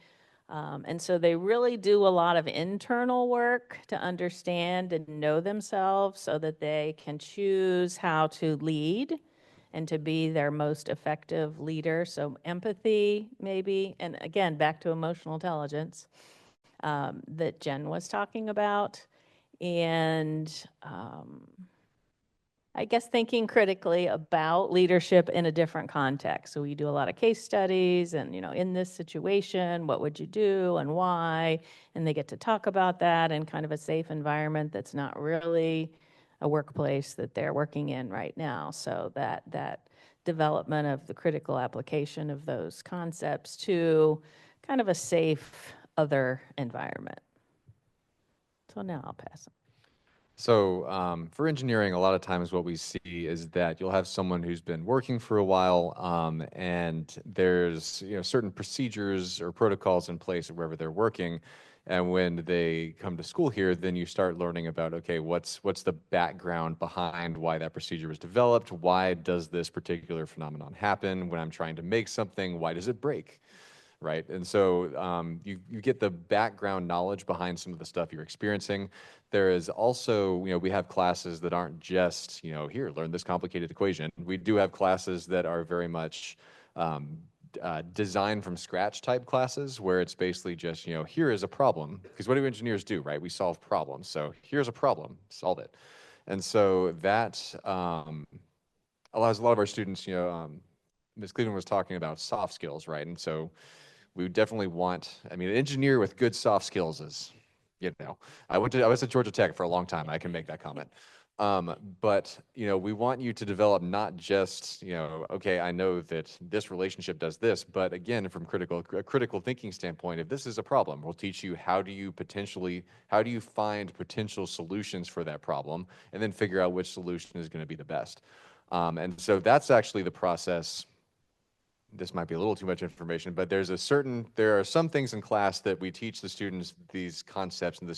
I: And so they really do a lot of internal work to understand and know themselves so that they can choose how to lead and to be their most effective leader. So empathy, maybe, and again, back to emotional intelligence that Jen was talking about. And I guess thinking critically about leadership in a different context. So we do a lot of case studies and, in this situation, what would you do and why? And they get to talk about that in kind of a safe environment that's not really a workplace that they're working in right now. So that development of the critical application of those concepts to kind of a safe other environment. So now I'll pass.
L: So for engineering, a lot of times what we see is that you'll have someone who's been working for a while, and there's certain procedures or protocols in place wherever they're working. And when they come to school here, then you start learning about, okay, what's the background behind why that procedure was developed? Why does this particular phenomenon happen? When I'm trying to make something, why does it break? Right? And so you get the background knowledge behind some of the stuff you're experiencing. There is also, we have classes that aren't just, here, learn this complicated equation. We do have classes that are very much design from scratch type classes where it's basically just, here is a problem. Because what do engineers do, right? We solve problems. So here's a problem, solve it. And so that allows a lot of our students, Ms. Cleveland was talking about soft skills, right? And so we definitely want, an engineer with good soft skills is, I was at Georgia Tech for a long time. I can make that comment. But, we want you to develop not just, okay, I know that this relationship does this, but again, from a critical thinking standpoint, if this is a problem, we'll teach you how do you find potential solutions for that problem, and then figure out which solution is going to be the best. And so that's actually the process. This might be a little too much information, but there are some things in class that we teach the students these concepts, and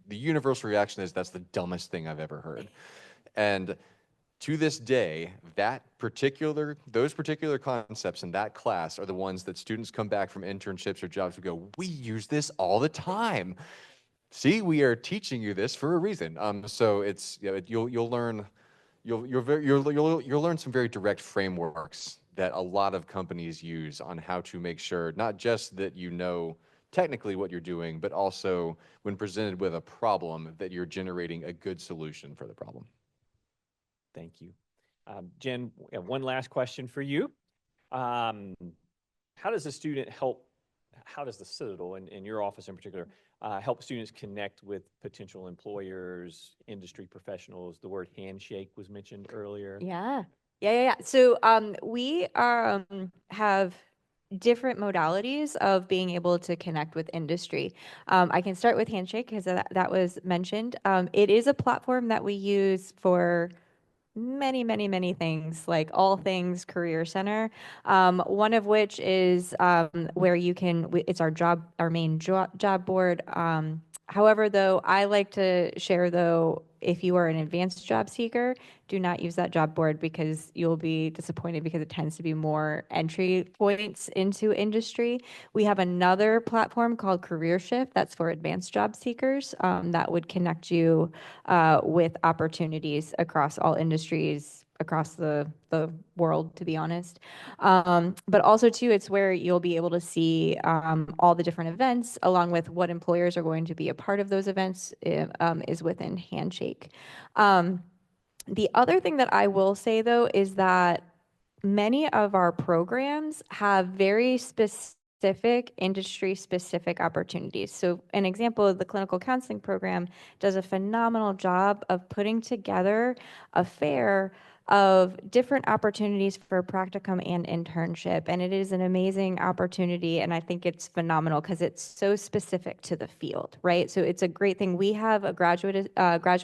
L: the universal reaction is, that's the dumbest thing I've ever heard. And to this day, those particular concepts in that class are the ones that students come back from internships or jobs and go, we use this all the time. See, we are teaching you this for a reason. So it's, you'll learn some very direct frameworks that a lot of companies use on how to make sure not just that technically what you're doing, but also when presented with a problem that you're generating a good solution for the problem.
A: Thank you. Jen, one last question for you. How does the Citadel, in your office in particular, help students connect with potential employers, industry professionals? The word handshake was mentioned earlier.
N: Yeah. So we have different modalities of being able to connect with industry. I can start with Handshake because that was mentioned. It is a platform that we use for many, many, many things, like all things Career Center. One of which is where you can, it's our main job board. However, though, I like to share, though, if you are an advanced job seeker, do not use that job board because you'll be disappointed because it tends to be more entry points into industry. We have another platform called Career Shift that's for advanced job seekers that would connect you with opportunities across all industries across the world, to be honest. But also, too, it's where you'll be able to see all the different events along with what employers are going to be a part of those events is within Handshake. The other thing that I will say, though, is that many of our programs have very specific industry specific opportunities. So an example of the clinical counseling program does a phenomenal job of putting together a fair of different opportunities for practicum and internship. And it is an amazing opportunity. And I think it's phenomenal because it's so specific to the field, right? So it's a great thing. We have a graduate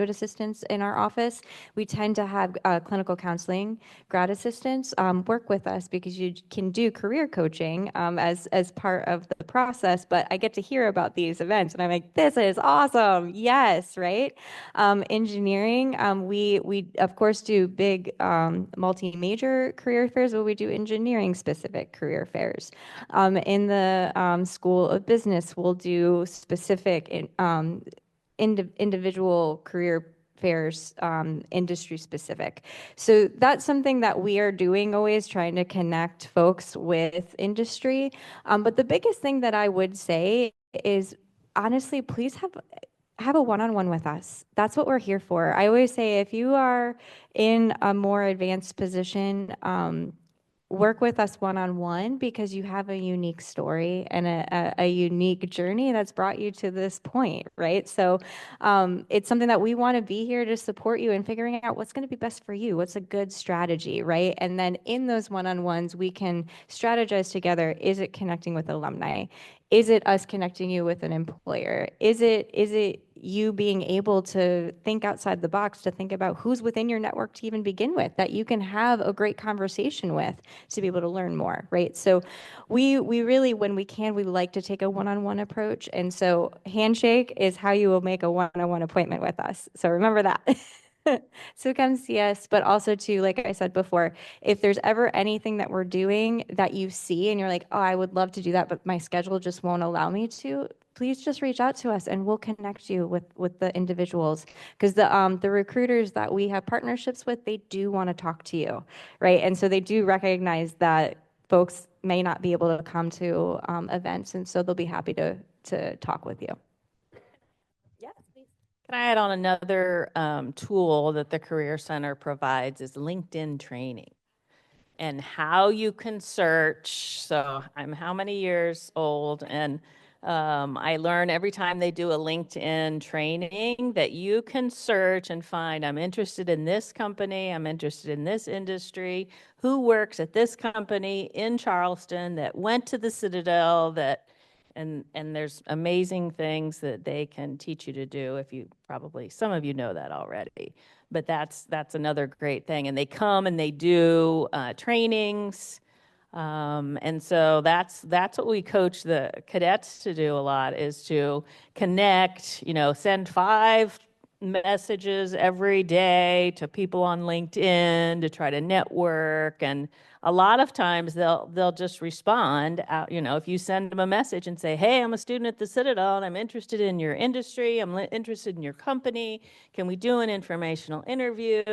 N: assistants in our office. We tend to have clinical counseling grad assistants work with us because you can do career coaching as part of the process. But I get to hear about these events and I'm like, this is awesome. Yes, right? Engineering, we of course do big multi-major career fairs, but we do engineering specific career fairs. In the School of Business, we'll do specific individual career fairs, industry specific. So that's something that we are doing, always trying to connect folks with industry. But the biggest thing that I would say is, honestly, please have a one-on-one with us. That's what we're here for. I always say, if you are in a more advanced position, work with us one-on-one because you have a unique story and a unique journey that's brought you to this point, right? So it's something that we want to be here to support you in figuring out what's going to be best for you, what's a good strategy, right? And then in those one-on-ones, we can strategize together. Is it connecting with alumni? Is it us connecting you with an employer? Is it you being able to think outside the box, to think about who's within your network to even begin with, that you can have a great conversation with to be able to learn more, right? So we really, when we can, we like to take a one-on-one approach. And so Handshake is how you will make a one-on-one appointment with us. So remember that. So come see us, but also too, like I said before, if there's ever anything that we're doing that you see and you're like, oh, I would love to do that, but my schedule just won't allow me to, please just reach out to us and we'll connect you with the individuals. Because the recruiters that we have partnerships with, they do want to talk to you, right? And so they do recognize that folks may not be able to come to events, and so they'll be happy to talk with you.
I: Can I add on another tool that the Career Center provides is LinkedIn training and how you can search. So I'm how many years old, and I learn every time they do a LinkedIn training that you can search and find, I'm interested in this company, I'm interested in this industry, who works at this company in Charleston that went to the Citadel, that and there's amazing things that they can teach you to do. If you probably, some of you know that already, but that's another great thing. And they come and they do trainings. And so that's what we coach the cadets to do a lot, is to connect, send 5 messages every day to people on LinkedIn to try to network. And a lot of times they'll just respond out, if you send them a message and say, hey, I'm a student at the Citadel and I'm interested in your industry, I'm interested in your company, can we do an informational interview?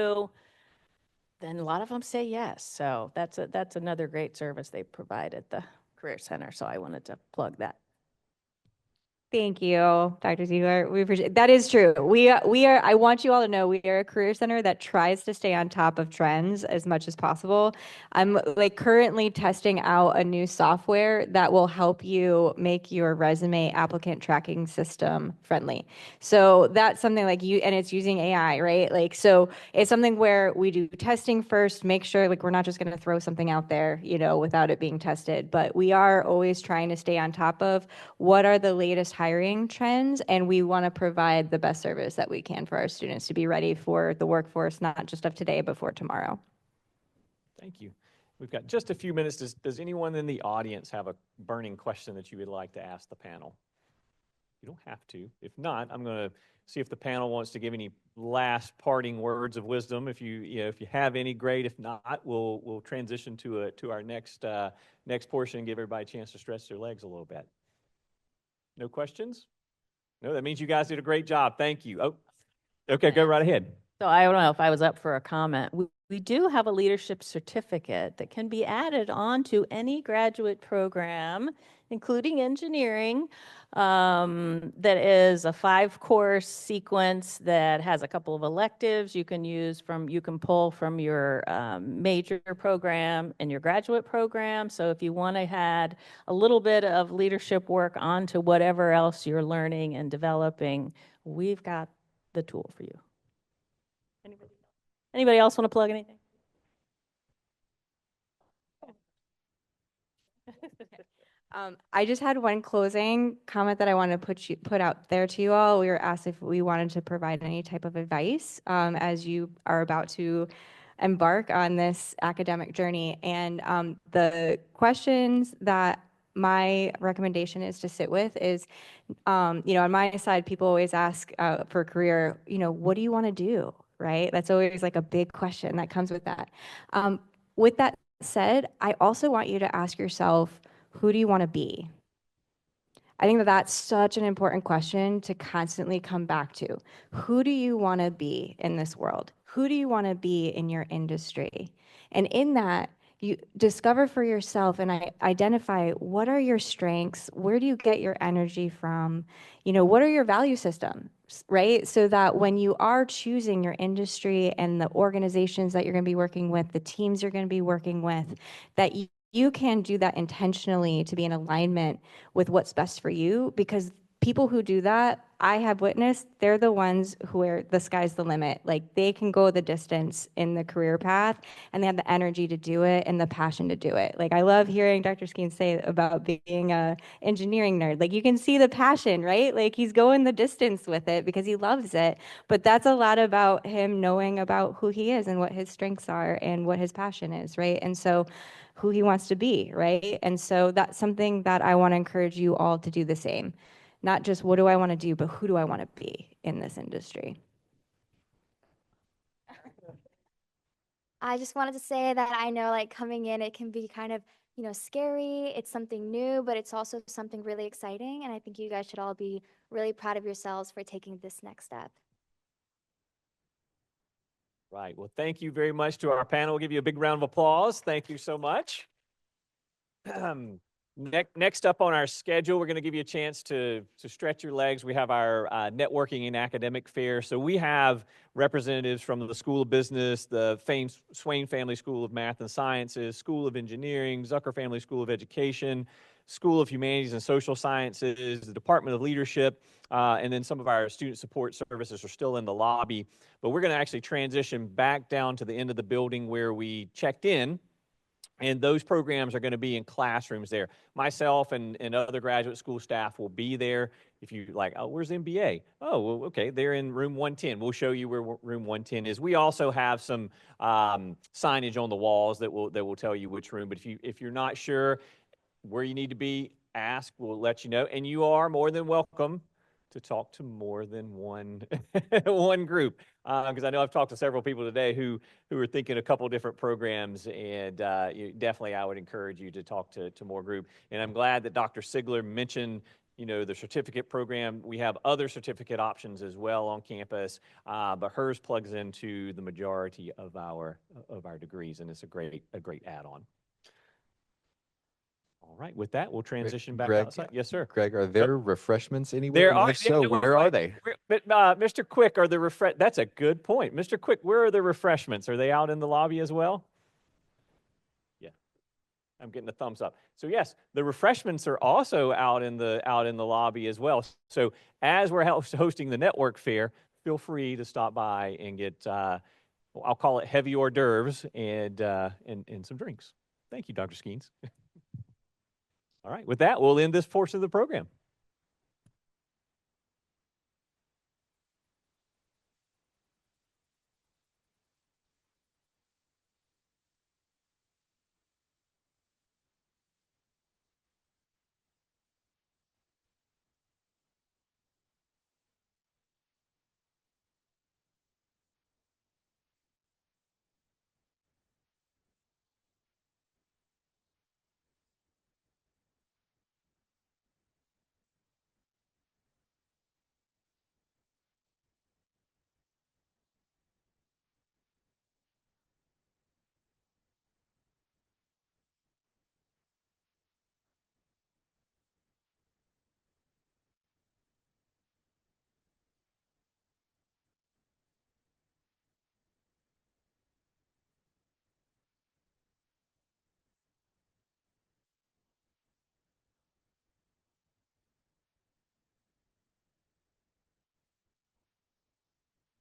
I: Then a lot of them say yes. So that's another great service they provide at the Career Center. So I wanted to plug that.
N: Thank you, Dr. Ziegler. We appreciate that. Is true. We are. I want you all to know we are a career center that tries to stay on top of trends as much as possible. I'm currently testing out a new software that will help you make your resume applicant tracking system friendly. So that's something and it's using AI, right? So it's something where we do testing first, make sure we're not just going to throw something out there, without it being tested. But we are always trying to stay on top of what are the latest hiring trends, and we want to provide the best service that we can for our students to be ready for the workforce, not just of today, but for tomorrow.
A: Thank you. We've got just a few minutes. Does anyone in the audience have a burning question that you would like to ask the panel? You don't have to. If not, I'm going to see if the panel wants to give any last parting words of wisdom. If if you have any, great. If not, we'll transition to our next portion and give everybody a chance to stretch their legs a little bit. No questions? No, that means you guys did a great job. Thank you. Oh, okay, go right ahead.
I: So I don't know if I was up for a comment. We do have a leadership certificate that can be added onto any graduate program, including engineering, that is a 5-course sequence that has a couple of electives you can pull from your major program and your graduate program. So if you want to add a little bit of leadership work onto whatever else you're learning and developing, we've got the tool for you. Anybody else want to plug anything?
N: I just had one closing comment that I want to put out there to you all. We were asked if we wanted to provide any type of advice as you are about to embark on this academic journey. And the questions that my recommendation is to sit with is, on my side, people always ask for a career, what do you want to do, right? That's always like a big question that comes with that. With that said, I also want you to ask yourself, who do you want to be? I think that that's such an important question to constantly come back to. Who do you want to be in this world? Who do you want to be in your industry? And in that, you discover for yourself and identify what are your strengths, where do you get your energy from, what are your value systems, right? So that when you are choosing your industry and the organizations that you're going to be working with, the teams you're going to be working with, that you can do that intentionally to be in alignment with what's best for you, because people who do that, I have witnessed, they're the ones who the sky's the limit. Like, they can go the distance in the career path, and they have the energy to do it and the passion to do it. Like, I love hearing Dr. Skeen say about being a engineering nerd. Like, you can see the passion, right? Like, he's going the distance with it because he loves it. But that's a lot about him knowing about who he is and what his strengths are and what his passion is, right? And so who he wants to be, right? And so that's something that I want to encourage you all to do the same. Not just what do I want to do, but who do I want to be in this industry?
J: I just wanted to say that I know, like, coming in, it can be kind of, scary. It's something new, but it's also something really exciting. And I think you guys should all be really proud of yourselves for taking this next step.
A: Right. Well, thank you very much to our panel. We'll give you a big round of applause. Thank you so much. Next up on our schedule, we're going to give you a chance to stretch your legs. We have our networking and academic fair. So we have representatives from the School of Business, the famed Swain Family School of Math and Sciences, School of Engineering, Zucker Family School of Education, School of Humanities and Social Sciences, the Department of Leadership, and then some of our student support services are still in the lobby. But we're going to actually transition back down to the end of the building where we checked in. And those programs are going to be in classrooms there. Myself and other graduate school staff will be there. If you like, oh, where's MBA? Oh, well, okay, they're in room 110. We'll show you where room 110 is. We also have some signage on the walls that will tell you which room. But if you're not sure where you need to be, ask. We'll let you know. And you are more than welcome to talk to more than one group, because I know I've talked to several people today who are thinking a couple different programs, and definitely I would encourage you to talk to more group. And I'm glad that Dr. Sigler mentioned the certificate program. We have other certificate options as well on campus, but hers plugs into the majority of our degrees, and it's a great add-on. All right, with that, we'll transition back outside. Yes, sir.
L: Greg, are there refreshments anywhere?
A: There
L: And
A: are.
L: if so, where are they?
A: But Mr. Quick, are the that's a good point. Mr. Quick, where are the refreshments? Are they out in the lobby as well? Yeah, I'm getting a thumbs up. So yes, the refreshments are also out in the lobby as well. So as we're hosting the network fair, feel free to stop by and get I'll call it heavy hors d'oeuvres and some drinks. Thank you, Dr. Skeens. All right, with that, we'll end this portion of the program.